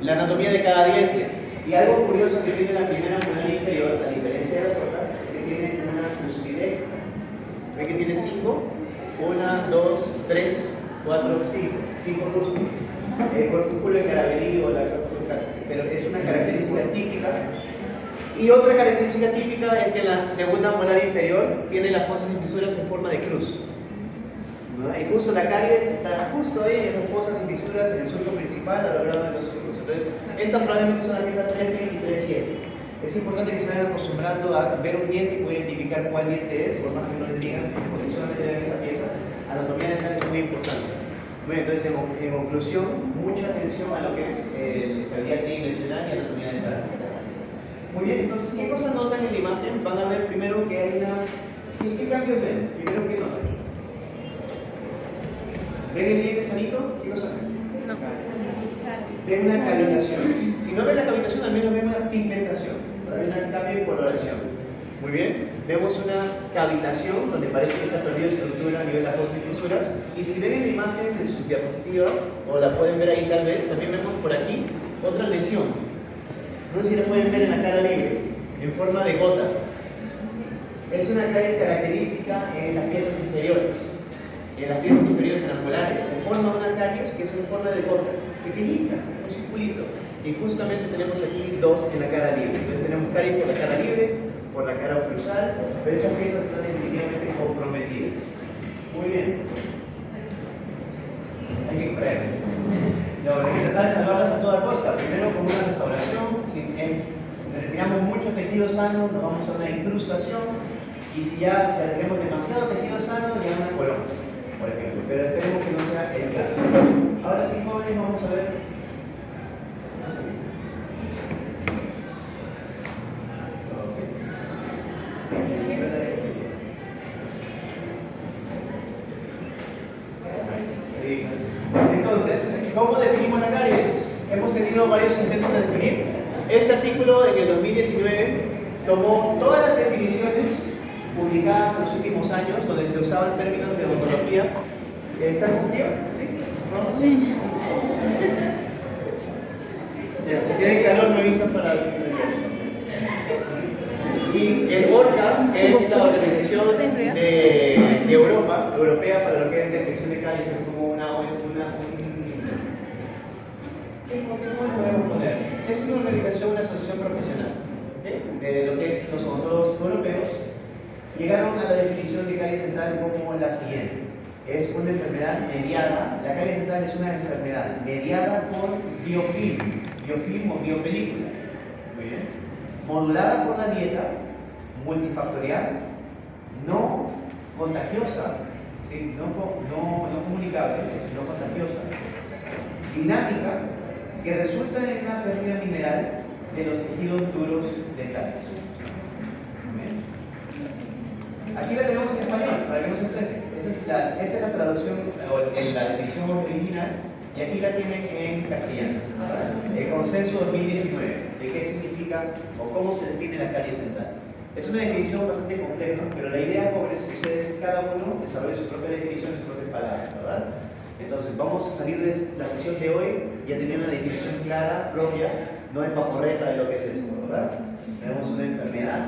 La anatomía de cada diente. Y algo curioso que tiene la primera molar inferior, a diferencia de las otras, es que tiene una cúspide extra. ¿Ve que tiene 5? 1, 2, 3, 4, 5. 5 cúspides. El corpúsculo de Caraverillo, pero es una característica típica. Y otra característica típica es que la segunda molar inferior tiene las fosas y fisuras en forma de cruz. ¿No? Y justo la caries está justo ahí en esas fosas y fisuras en el surco principal a lo largo de los surcos. Entonces, esta probablemente es una pieza 3.6 y 3.7. Es importante que se vayan acostumbrando a ver un diente y poder identificar cuál diente es, por más que no les digan, porque solamente ven esa pieza. Anatomía dental es muy importante. Bueno, entonces, en conclusión, mucha atención a lo que es estabilidad tridimensional y anatomía dental. Muy bien, entonces, ¿qué cosas notan en la imagen? Van a ver primero que hay una cambios ven? Primero, ¿qué notan? ¿Ven el diente sanito? ¿Qué cosa ven? No. Ven una cavitación. Si no ven la cavitación, al menos ven una pigmentación. Ven un cambio de coloración. Muy bien. Vemos una cavitación donde parece que se ha perdido estructura a nivel de las fosas y fisuras. Y si ven en la imagen de sus diapositivas, o la pueden ver ahí tal vez, también vemos por aquí otra lesión. No sé si la pueden ver en la cara libre, en forma de gota. Es una caries característica en las piezas inferiores. En las piezas inferiores anangulares se forma una caries que es en forma de gota, pequeñita, un circulito. Y justamente tenemos aquí dos en la cara libre. Entonces tenemos caries por la cara libre, por la cara oclusal, pero esas piezas están definitivamente comprometidas. Muy bien. Hay que extraer. Hay que tratar de salvarlas a toda costa. Primero con una restauración. Si retiramos mucho tejido sano, nos vamos a una incrustación. Y si ya tenemos demasiado tejido sano, ya una corona, por ejemplo. Pero esperemos que no sea el caso. Ahora sí, jóvenes, vamos a ver. Sí. Entonces, ¿cómo definimos la caries? Hemos tenido varios intentos de definir. Este artículo en el 2019 tomó todas las definiciones publicadas en los últimos años, donde se usaban términos de odontología. ¿Están contigo? ¿Sí? ¿No? Sí. Ya, si tienen calor me avisan para... Y el ORCA es la organización de Europa, europea para lo que es detección de caries, es como es una organización, una asociación profesional, ¿okay? De lo que es los odontólogos europeos. Llegaron a la definición de caries dental como la siguiente. Es una enfermedad mediada, la caries dental es una enfermedad mediada por biofilm o biopelícula. Muy bien. Modulada por la dieta, multifactorial, no contagiosa, ¿sí? no comunicable, es no contagiosa, dinámica, que resulta en la pérdida mineral de los tejidos duros dentales. Aquí la tenemos en español, para que no se estresen. Esa es la traducción, o la definición original, y aquí la tienen en castellano. El consenso 2019, de qué significa o cómo se define la caries dental. Es una definición bastante compleja, pero la idea, jóvenes, es que ustedes, cada uno, desarrolle su propia definición y sus propias palabras, ¿verdad? Entonces, vamos a salir de la sesión de hoy y a tener una definición clara, propia, no es paporreta de lo que es eso, ¿verdad? Tenemos una enfermedad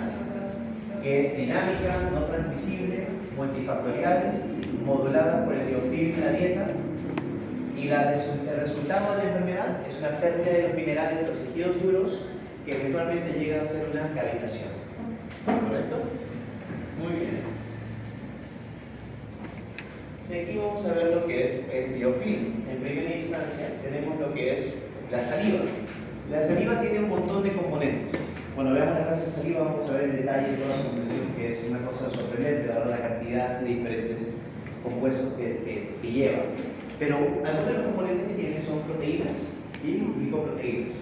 que es dinámica, no transmisible, multifactorial, modulada por el biofilm y la dieta, y el resultado de la enfermedad es una pérdida de los minerales de los tejidos duros que eventualmente llega a ser una cavitación. ¿Correcto? Muy bien. Y aquí vamos a ver lo que es el biofilm. En primera instancia tenemos lo que es la saliva. La saliva tiene un montón de componentes. Cuando veamos la clase de saliva vamos a ver en detalle toda su composición, que es una cosa sorprendente, la cantidad de diferentes compuestos que lleva. Pero algunos de los componentes que tiene son proteínas y glicoproteínas.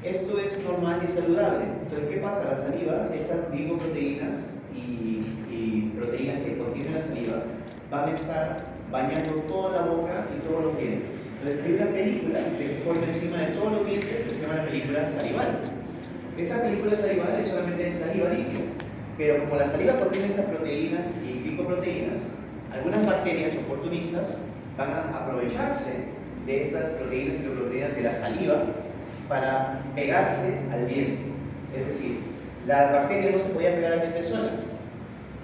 Esto es normal y saludable. Entonces, ¿qué pasa? La saliva, estas glicoproteínas y proteínas que contiene la saliva van a estar bañando toda la boca y todos los dientes. Entonces, hay una película que se pone encima de todos los dientes que se llama la película salival. Esa película salival es solamente saliva líquida, pero como la saliva contiene estas proteínas y glicoproteínas, algunas bacterias oportunistas van a aprovecharse de estas proteínas y glicoproteínas de la saliva para pegarse al diente. Es decir, la bacteria no se podía pegar al diente sola,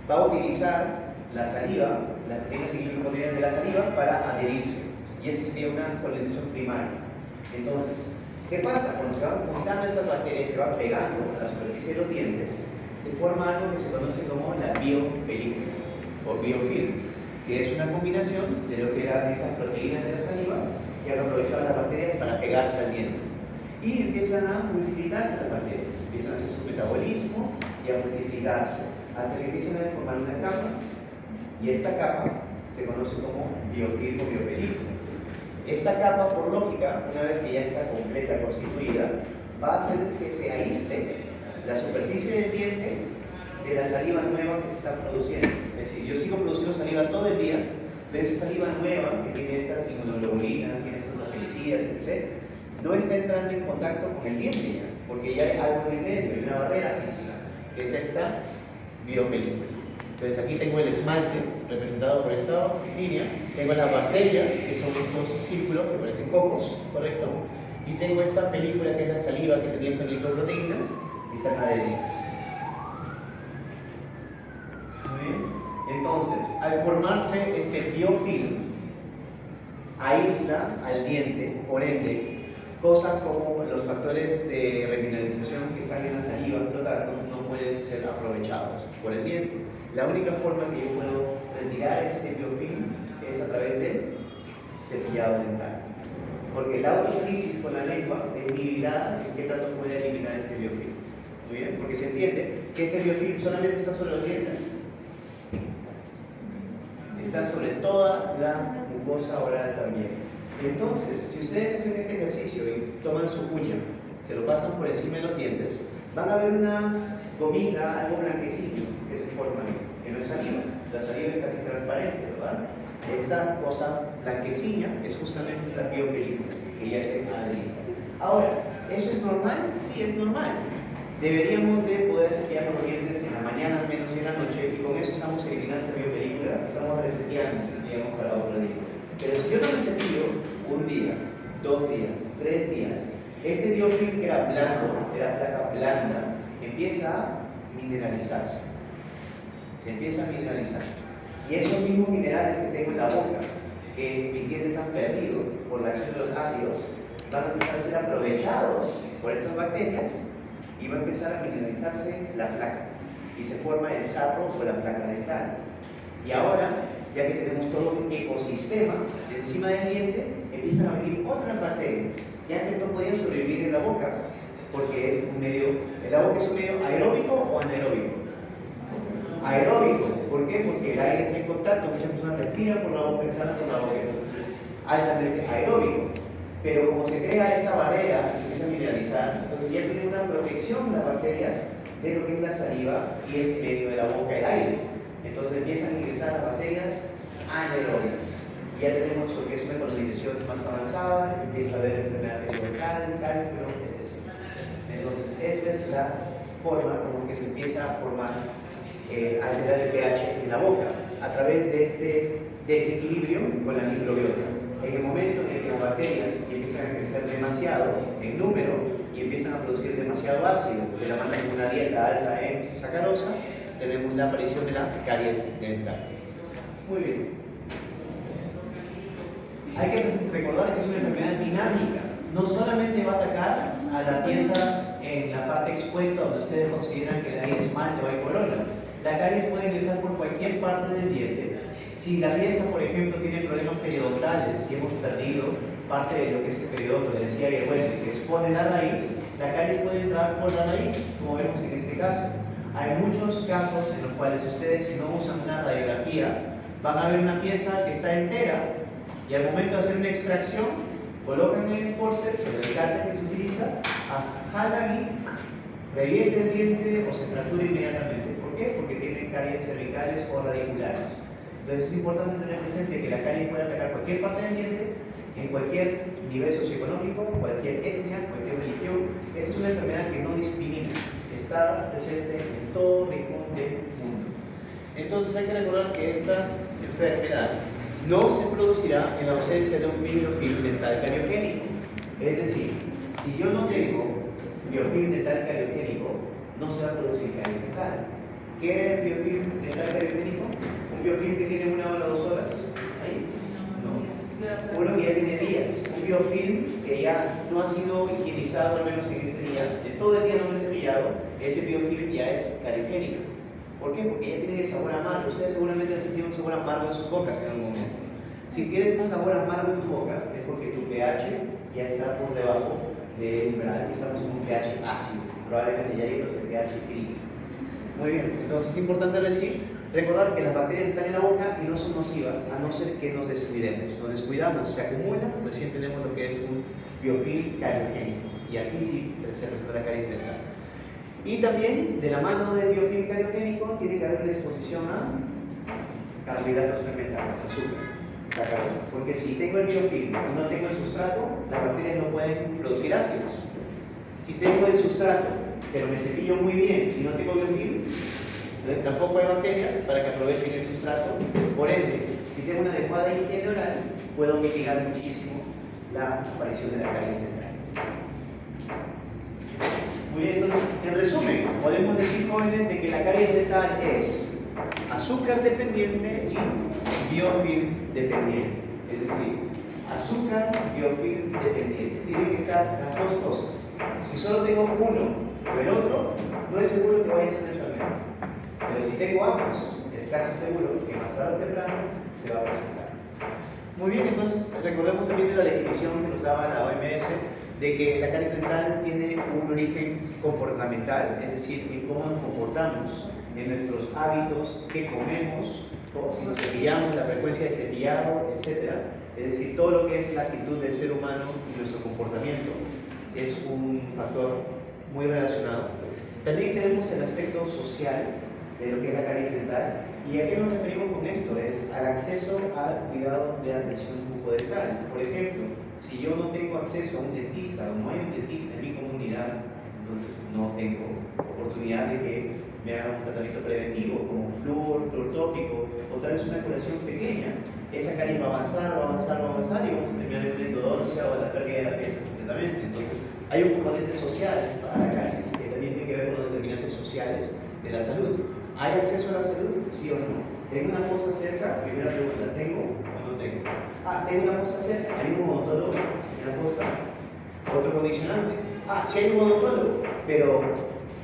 va a utilizar la saliva, las proteínas y glicoproteínas de la saliva para adherirse, y esa sería una colonización primaria. Entonces, ¿qué pasa? Cuando se van juntando estas bacterias y se van pegando a la superficie de los dientes, se forma algo que se conoce como la biopelícula o biofilm, que es una combinación de lo que eran esas proteínas de la saliva que han aprovechado las bacterias para pegarse al diente. Y empiezan a multiplicarse las bacterias, empiezan a hacer su metabolismo y a multiplicarse, hasta que empiezan a formar una capa, y esta capa se conoce como biofilm o biopelícula. Esta capa, por lógica, una vez que ya está completa, constituida, va a hacer que se aísle la superficie del diente de la la saliva nueva que se está produciendo. Es decir, yo sigo produciendo saliva todo el día, pero esa saliva nueva que tiene estas inmunoglobulinas, tiene estos bactericidas, etc., no está entrando en contacto con el diente ya, porque ya hay algo en el medio, hay una barrera física, que es esta biopelícula. Entonces aquí tengo el esmalte representado por esta línea, tengo las bacterias, que son estos círculos que parecen cocos, ¿correcto? Y tengo esta película que es la saliva que tenía estas glicoproteínas y estas adheridas. Muy bien. Entonces, al formarse este biofilm, aísla al diente, por ende, cosas como los factores de remineralización que están en la saliva flotando no pueden ser aprovechados por el diente. La única forma que yo puedo retirar este biofilm es a través del cepillado dental. Porque la autocrisis con la lengua es limitada en qué tanto puede eliminar este biofilm. Muy bien, porque se entiende que este biofilm solamente está sobre los dientes. Está sobre toda la mucosa oral también. Entonces, si ustedes hacen este ejercicio y toman su uña, se lo pasan por encima de los dientes, van a ver una gomita, algo blanquecino que se forma ahí, que no es saliva. La saliva es casi transparente, ¿verdad? Esta cosa blanquecina es justamente esta biopelícula, que ya está adherida. Ahora, ¿eso es normal? Sí, es normal. Deberíamos de poder cepillar los dientes en la mañana, al menos en la noche, y con eso estamos eliminando esa biopelícula, estamos reseteando, digamos, para otro día. Pero si yo no me cepillo un día, 2 días, 3 días, este biofilm que era blando, era placa blanda, empieza a mineralizarse. Se empieza a mineralizar. Y esos mismos minerales que tengo en la boca, que mis dientes han perdido por la acción de los ácidos, van a empezar a ser aprovechados por estas bacterias y va a empezar a mineralizarse la placa. Y se forma el sarro o la placa dental. Y ahora, ya que tenemos todo un ecosistema encima del diente, empiezan a venir otras bacterias que antes no podían sobrevivir en la boca, porque es un medio, la boca es un medio aeróbico o anaeróbico. Aeróbico, ¿por qué? Porque el aire está en contacto, muchas personas respiran por la boca, exhalan por la boca, entonces es altamente aeróbico. Pero como se crea esta barrera y se empieza a mineralizar, entonces ya tiene una protección las bacterias de lo que es la saliva y el medio de la boca, el aire. Entonces empiezan a ingresar las bacterias anaeróbicas. Ya tenemos lo que es una colonización más avanzada, empieza a haber enfermedad periodontal, cálculo, etc. Entonces, esta es la forma como que se empieza a formar, alterar el pH en la boca, a través de este desequilibrio con la microbiota. En el momento en el que las bacterias empiezan a crecer demasiado en número y empiezan a producir demasiado ácido, de la mano de una dieta alta en sacarosa, tenemos la aparición de la caries dental. Muy bien. Hay que recordar que es una enfermedad dinámica. No solamente va a atacar a la pieza en la parte expuesta donde ustedes consideran que hay esmalte o hay corona. La caries puede ingresar por cualquier parte del diente. Si la pieza, por ejemplo, tiene problemas periodontales y hemos perdido parte de lo que es el periodonto, le decía y el hueso, y se expone la raíz, la caries puede entrar por la raíz, como vemos en este caso. Hay muchos casos en los cuales ustedes, si no usan una radiografía, van a ver una pieza que está entera y al momento de hacer una extracción, colocan el forceps, el cárter que se utiliza, jalan y revierte el diente o se fractura inmediatamente. ¿Por qué? Porque tienen caries cervicales o radiculares. Entonces es importante tener presente que la caries puede atacar cualquier parte del diente, en cualquier nivel socioeconómico, cualquier etnia, cualquier religión. Esta es una enfermedad que no discrimina, está presente en todo rincón del mundo. Entonces hay que recordar que esta enfermedad no se producirá en la ausencia de un biofilm dental cariogénico. Es decir, si yo no tengo biofilm dental cariogénico, no se va a producir caries dental. ¿Qué era el biofilm dental cariogénico? Un biofilm que tiene 1 hora o 2 horas. ¿Ahí? No. Uno que ya tiene días. Un biofilm que ya no ha sido higienizado, al menos en ese día, de todo el día no lo he cepillado, ese biofilm ya es cariogénico. ¿Por qué? Porque ya tiene el sabor amargo. Ustedes seguramente han sentido un sabor amargo en sus bocas en algún momento. Si tienes ese sabor amargo en tu boca, es porque tu pH ya está por debajo del umbral y estamos en un pH ácido. Probablemente ya lleguemos al pH crítico. Muy bien, entonces es importante recordar que las bacterias están en la boca y no son nocivas, a no ser que nos descuidemos. Nos descuidamos, se acumulan, recién tenemos lo que es un biofilm cariogénico. Y aquí sí se presenta la caries dental. Y también, de la mano del biofilm cariogénico, exposición a carbohidratos fermentables, azúcar, sacarosa. Porque si tengo el biofilm y no tengo el sustrato, las bacterias no pueden producir ácidos. Si tengo el sustrato, pero me cepillo muy bien y no tengo biofilm, entonces tampoco hay bacterias para que aprovechen el sustrato. Por ende, si tengo una adecuada higiene oral, puedo mitigar muchísimo la aparición de la caries dental. Muy bien, entonces, en resumen, podemos decir, jóvenes, de que la caries dental es azúcar dependiente y biofilm dependiente. Es decir, azúcar, biofilm dependiente. Tienen que estar las dos cosas. Si solo tengo uno o el otro, no es seguro que vaya a ser enfermedad. Pero si tengo ambos, es casi seguro que más tarde o temprano se va a presentar. Muy bien, entonces recordemos también de la definición que nos daba la OMS de que la caries dental tiene un origen comportamental, es decir, en cómo nos comportamos, en nuestros hábitos, qué comemos, o si nos cepillamos, la frecuencia de cepillado, etc. Es decir, todo lo que es la actitud del ser humano y nuestro comportamiento es un factor muy relacionado. También tenemos el aspecto social de lo que es la caries dental. ¿Y a qué nos referimos con esto? Es al acceso a cuidados de atención bucodental. Por ejemplo, si yo no tengo acceso a un dentista o no hay un dentista en mi comunidad, entonces no tengo oportunidad de que me hagan un tratamiento preventivo como flúor, flúor tópico o tal vez una curación pequeña. Esa caries va a avanzar, va a avanzar, va a avanzar y vamos a terminar en una endodoncia o la pérdida de la pieza completamente. Entonces, hay un componente social para la caries que también tiene que ver con los determinantes sociales de la salud. ¿Hay acceso a la salud? ¿Sí o no? ¿Tengo una posta cerca? Primera pregunta, ¿tengo o no tengo? ¿Tengo una posta cerca? ¿Hay un odontólogo en la posta? Otro condicionante. Sí hay un odontólogo, pero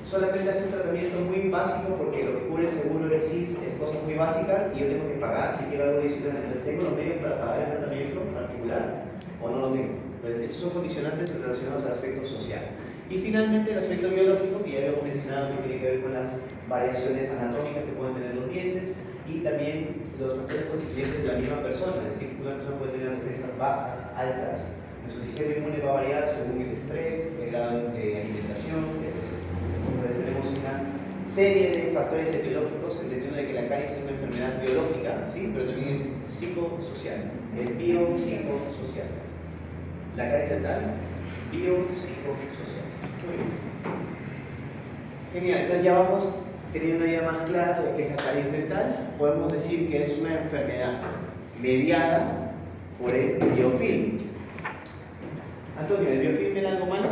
solamente hace un tratamiento muy básico porque lo que cubre el seguro del SIS es cosas muy básicas y yo tengo que pagar si quiero algo adicional. Entonces, ¿tengo los medios para pagar el tratamiento particular o no lo tengo? Entonces, esos son condicionantes relacionados al aspecto social. Y finalmente el aspecto biológico, que ya habíamos mencionado, que tiene que ver con las variaciones anatómicas que pueden tener los dientes y también los factores constituyentes de la misma persona. Es decir, una persona puede tener defensas bajas, altas. Nuestro sistema inmune va a variar según el estrés, el grado de alimentación, etc. Entonces tenemos una serie de factores etiológicos, entendiendo de que la caries es una enfermedad biológica, ¿sí? Pero también es psicosocial, es biopsicosocial. La caries dental, biopsicosocial. Muy bien. Genial, entonces ya vamos teniendo una idea más clara de lo que es la caries dental. Podemos decir que es una enfermedad mediada por el biofilm. Antonio, ¿el biofilm era algo malo?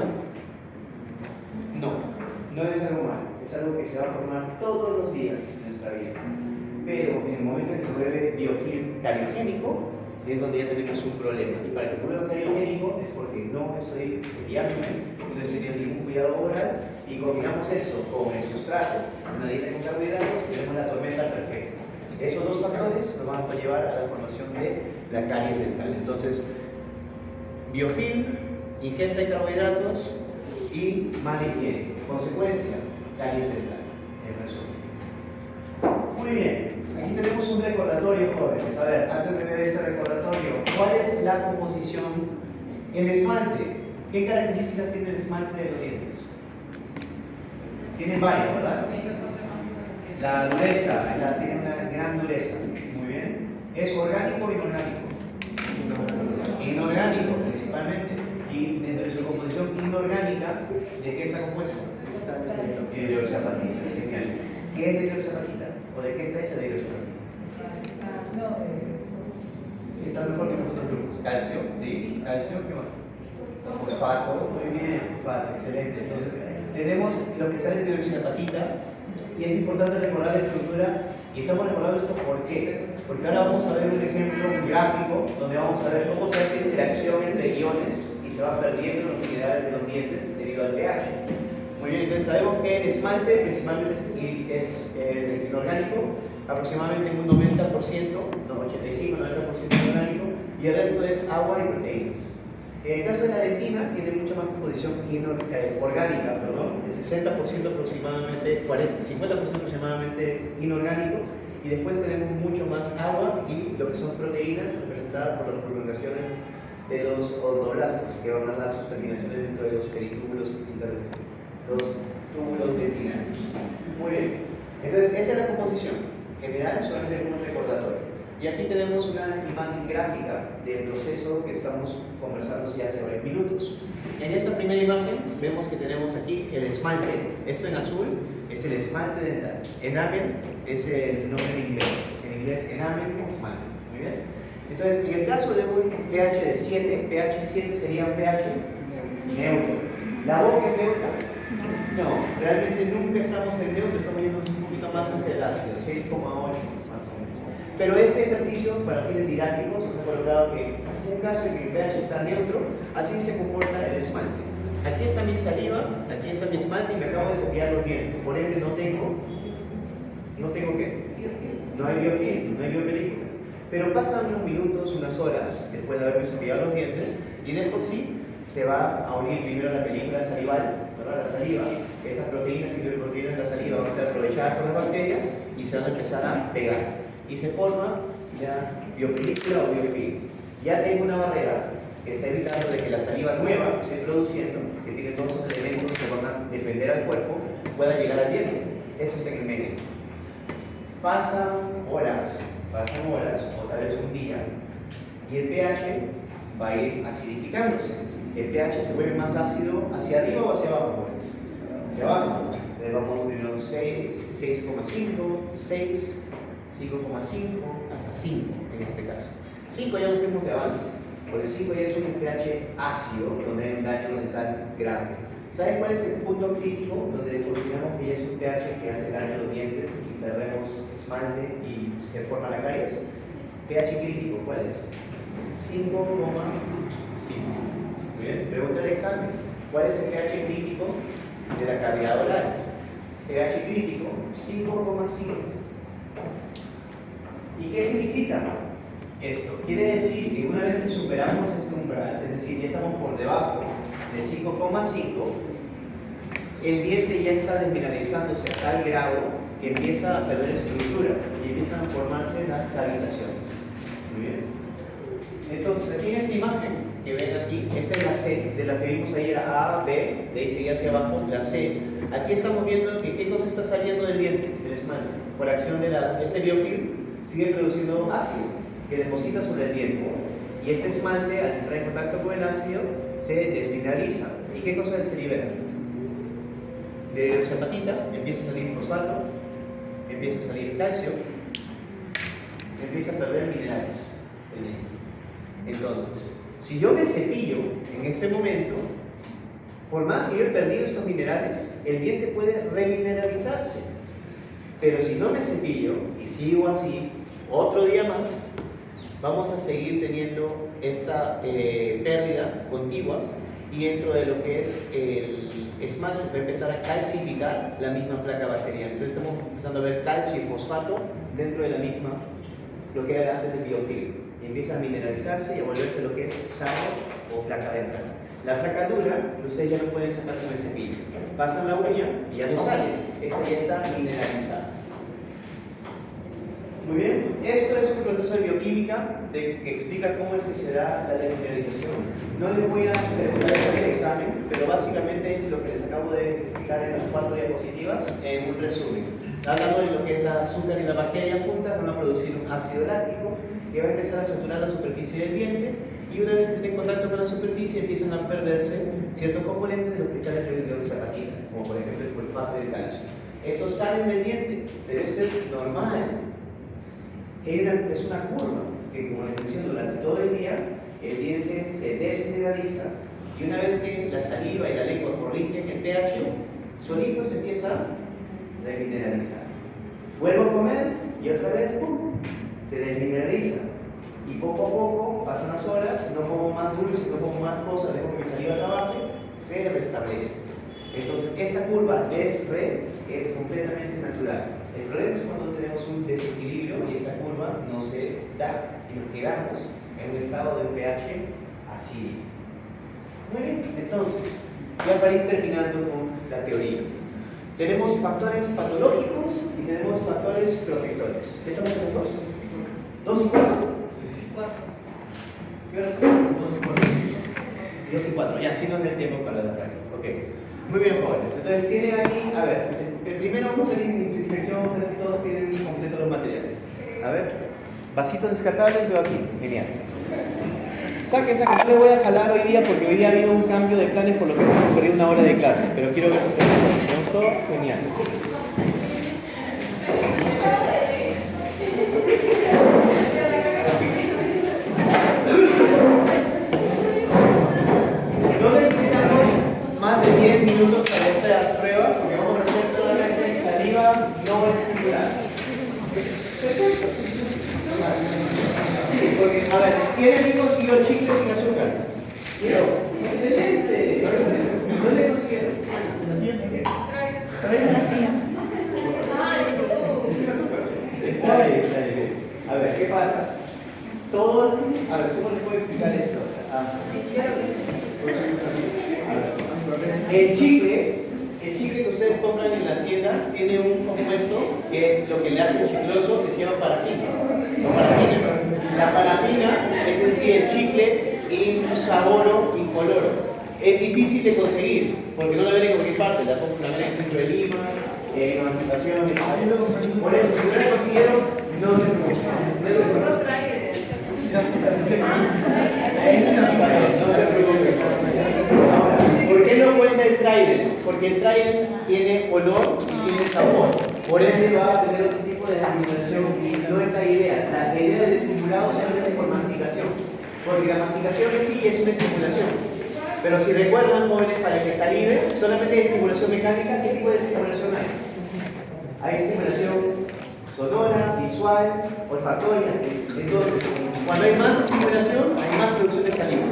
No, no es algo malo, es algo que se va a formar todos los días en nuestra vida. Pero en el momento en que se vuelve biofilm cariogénico, es donde ya tenemos un problema. Y para que se vuelva cariogénico es porque no estoy cepillándome, no estoy teniendo ningún cuidado oral, y combinamos eso con el sustrato, una dieta con carbohidratos, y tenemos la tormenta perfecta. Esos dos factores nos van a llevar a la formación de la caries dental. Entonces, biofilm, ingesta de carbohidratos y mala higiene. Consecuencia, caries dental. En resumen. Muy bien. Aquí tenemos un recordatorio, jóvenes. A ver, antes de ver ese recordatorio, ¿cuál es la composición? El esmalte. ¿Qué características tiene el esmalte de los dientes? Tiene varias, ¿verdad? La dureza, tiene una gran dureza. Muy bien. ¿Es orgánico o inorgánico? Inorgánico, principalmente. Y dentro de su composición inorgánica, ¿de qué está compuesto? De hidroxapatita. Genial. ¿Qué es la hidroxapatita? ¿O de qué está hecha la hidroxapatita? Está mejor que los otros grupos. Calcio, ¿sí? Calcio, ¿qué más? Fosfato, muy bien, fosfato, excelente. Entonces, tenemos lo que sale de hidroxapatita y es importante recordar la estructura. Y estamos recordando esto ¿por qué? Porque ahora vamos a ver un ejemplo, un gráfico, donde vamos a ver cómo se hace interacción entre iones y se va perdiendo las unidades de los dientes debido al pH. Muy bien, entonces sabemos que el esmalte principalmente es inorgánico, aproximadamente un 90%, no, 85-90% inorgánico, y el resto es agua y proteínas. En el caso de la dentina, tiene mucha más composición orgánica, perdón, de 60% aproximadamente, 50% aproximadamente inorgánico, y después tenemos mucho más agua y lo que son proteínas representadas por las prolongaciones de los odontoblastos, que van a dar sus terminaciones dentro de los peritúbulos los túbulos dentinarios. Muy bien, entonces esa es la composición. general, solamente como un recordatorio. Y aquí tenemos una imagen gráfica del proceso que estamos conversando ya hace varios minutos. En esta primera imagen vemos que tenemos aquí el esmalte. Esto en azul es el esmalte dental. Enamel es el nombre en inglés enamel, esmalte. Muy bien. Entonces, en el caso de un pH de 7, pH 7 sería un pH neutro. ¿La boca es neutra? No, realmente nunca estamos en neutro, estamos yendo un poquito más hacia el ácido, 6,8 más o menos. Pero este ejercicio, para fines didácticos, nos ha colocado que en un caso en que el pH está neutro, así se comporta el esmalte. Aquí está mi saliva, aquí está mi esmalte y me acabo de cepillar los dientes. Por ende, no tengo ¿qué? No hay biofilm, no hay biopelícula. Pero pasan unos minutos, unas horas después de haberme cepillado los dientes y de por sí se va a unir primero la película salival, ¿verdad? La saliva, esas proteínas y bioproteínas de la saliva van a ser aprovechadas por las bacterias y se van a empezar a pegar. Y se forma la biopelícula o biofilm. Ya tengo una barrera que está evitando de que la saliva nueva que estoy produciendo, que tiene todos esos elementos que van a defender al cuerpo, pueda llegar al diente. Eso está en el medio. Pasan horas, o tal vez un día, y el pH va a ir acidificándose. El pH se vuelve más ácido hacia arriba o hacia abajo. Hacia abajo. Le vamos primero 6, 6,5, 6, 5,5, hasta 5 en este caso. 5 ya nos fuimos de avance. Por el 5 ya es un pH ácido, donde hay un daño dental grave. ¿Saben cuál es el punto crítico donde descubrimos que ya es un pH que hace daño a los dientes y perdemos esmalte y se forma la caries? pH crítico, ¿cuál es? 5,5. Muy bien, pregunta del examen. ¿Cuál es el pH crítico de la cavidad oral? pH crítico 5,5. ¿Y qué significa esto? Quiere decir que una vez que superamos este umbral, es decir, ya estamos por debajo de 5,5, el diente ya está desmineralizándose a tal grado que empieza a perder estructura y empiezan a formarse las cavitaciones. Muy bien. Entonces, aquí en esta imagen que ven aquí, esta es la C, de la que vimos ayer, A, B, de ahí seguía hacia abajo, la C. Aquí estamos viendo que qué cosa está saliendo del diente, del esmalte, por acción de este biofilm, sigue produciendo ácido que deposita sobre el diente. Y este esmalte, al entrar en contacto con el ácido, se desmineraliza. ¿Y qué cosa se libera? De la hepatita empieza a salir fosfato, empieza a salir calcio, empieza a perder minerales el diente. Entonces, si yo me cepillo en este momento, por más que yo he perdido estos minerales, el diente puede remineralizarse. Pero si no me cepillo y sigo así, otro día más, vamos a seguir teniendo esta pérdida continua y dentro de lo que es el esmalte se va a empezar a calcificar la misma placa bacteriana. Entonces estamos empezando a ver calcio y fosfato dentro de la misma, lo que era antes del biofilm. Y empieza a mineralizarse y a volverse lo que es sarro o placa dental. La placa dura, ustedes ya no pueden sacar con el cepillo. Pasan la uña y ya no sale. Esta ya está mineralizada. Muy bien, esto es un proceso de bioquímica que explica cómo es que se da la demineralización. No les voy a preguntar en el examen, pero básicamente es lo que les acabo de explicar en las 4 diapositivas en un resumen. Hablando de lo que es la azúcar y la bacteria juntas, van a producir un ácido láctico que va a empezar a saturar la superficie del diente y una vez que esté en contacto con la superficie empiezan a perderse ciertos componentes de los cristales de hepatita, como por ejemplo el fosfato y el calcio. Eso sale del diente, pero esto es normal. Es una curva que, como les menciono, durante todo el día el diente se desmineraliza y una vez que la saliva y la lengua corrigen el pH, solito se empieza a remineralizar. Vuelvo a comer y otra vez ¡pum!, se desmineraliza. Y poco a poco, pasan las horas, no como más dulce, no como más cosas, dejo que mi saliva trabaje, se restablece. Entonces, esta curva des-re es completamente natural. El problema es cuando tenemos un desequilibrio y esta curva no se da y nos quedamos en un estado de pH así. Muy bien, entonces, ya para ir terminando con la teoría. Tenemos factores patológicos y tenemos factores protectores. ¿Qué sabemos los dos? ¿2 y 4? 4. ¿Qué horas son? 2 y 4. 2 y 4, ya, si no es el tiempo para la práctica. Ok. Muy bien, jóvenes. Entonces, tienen aquí, a ver, primero vamos a ir en inspección, vamos a ver si todos tienen completo los materiales. A ver. Vasitos descartables, veo aquí. Genial. Saquen. No le voy a jalar hoy día porque hoy día ha habido un cambio de planes por lo que hemos perdido una hora de clase. Pero quiero ver si tenemos todo. Genial. No necesitamos más de 10 minutos para esta prueba porque vamos a hacer solamente saliva no estimular. Perfecto. Sí, porque, a ver, ¿quién es que consiguió chicle sin azúcar? Dios, excelente. ¿No le consiguieron? Trae una tía. ¿Sin azúcar? Está bien. A ver, ¿qué pasa? Todo, a ver, ¿cómo les puedo explicar esto? El chicle que ustedes compran en la tienda tiene un compuesto que es lo que le hace chicloso, que se llama parafina. La parafina es en sí el chicle insaboro, incoloro. Es difícil de conseguir porque no la ven en cualquier parte, la ven en el centro de Lima, en emancipación. Por eso, si no la consiguieron, no se preocupen. No se preocupen. Ahora, ¿por qué no cuenta el Trident? Porque el Trident tiene olor y tiene sabor. Por ende va a tener otro tipo de estimulación. Y no es la idea. La idea del estimulado solamente por masticación. Porque la masticación en sí es una estimulación. Pero si recuerdan, jóvenes, para que salive, solamente hay estimulación mecánica. ¿Qué tipo de estimulación hay? Hay estimulación sonora, visual, olfatoria. Entonces, cuando hay más estimulación, hay más producción de saliva.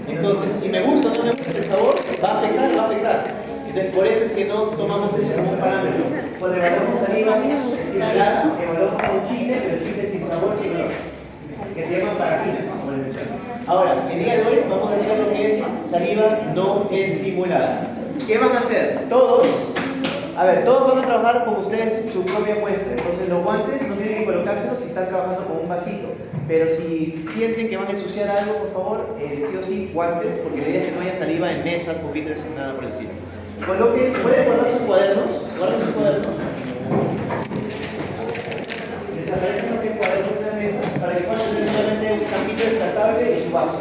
Entonces, si me gusta o no me gusta el sabor, va a afectar. Entonces, por eso es que no tomamos eso como un parámetro. Cuando evaluamos saliva, evaluamos con chicle, pero chicle sin sabor, sin olor, que se llama parafina, como les mencioné. Ahora, el día de hoy vamos a hacer lo que es saliva no estimulada. ¿Qué van a hacer? Todos van a trabajar con ustedes su propia muestra. Entonces, los guantes no tienen que colocárselos si están trabajando con un vasito. Pero si sienten que van a ensuciar algo, por favor, sí o sí, guantes, porque la idea es que no haya saliva en mesas, pupitres, nada por el estilo. Coloquen, pueden guardar sus cuadernos, desaparecen los cuadernos de las mesas para que puedan tener solamente un campito descartable y su vaso.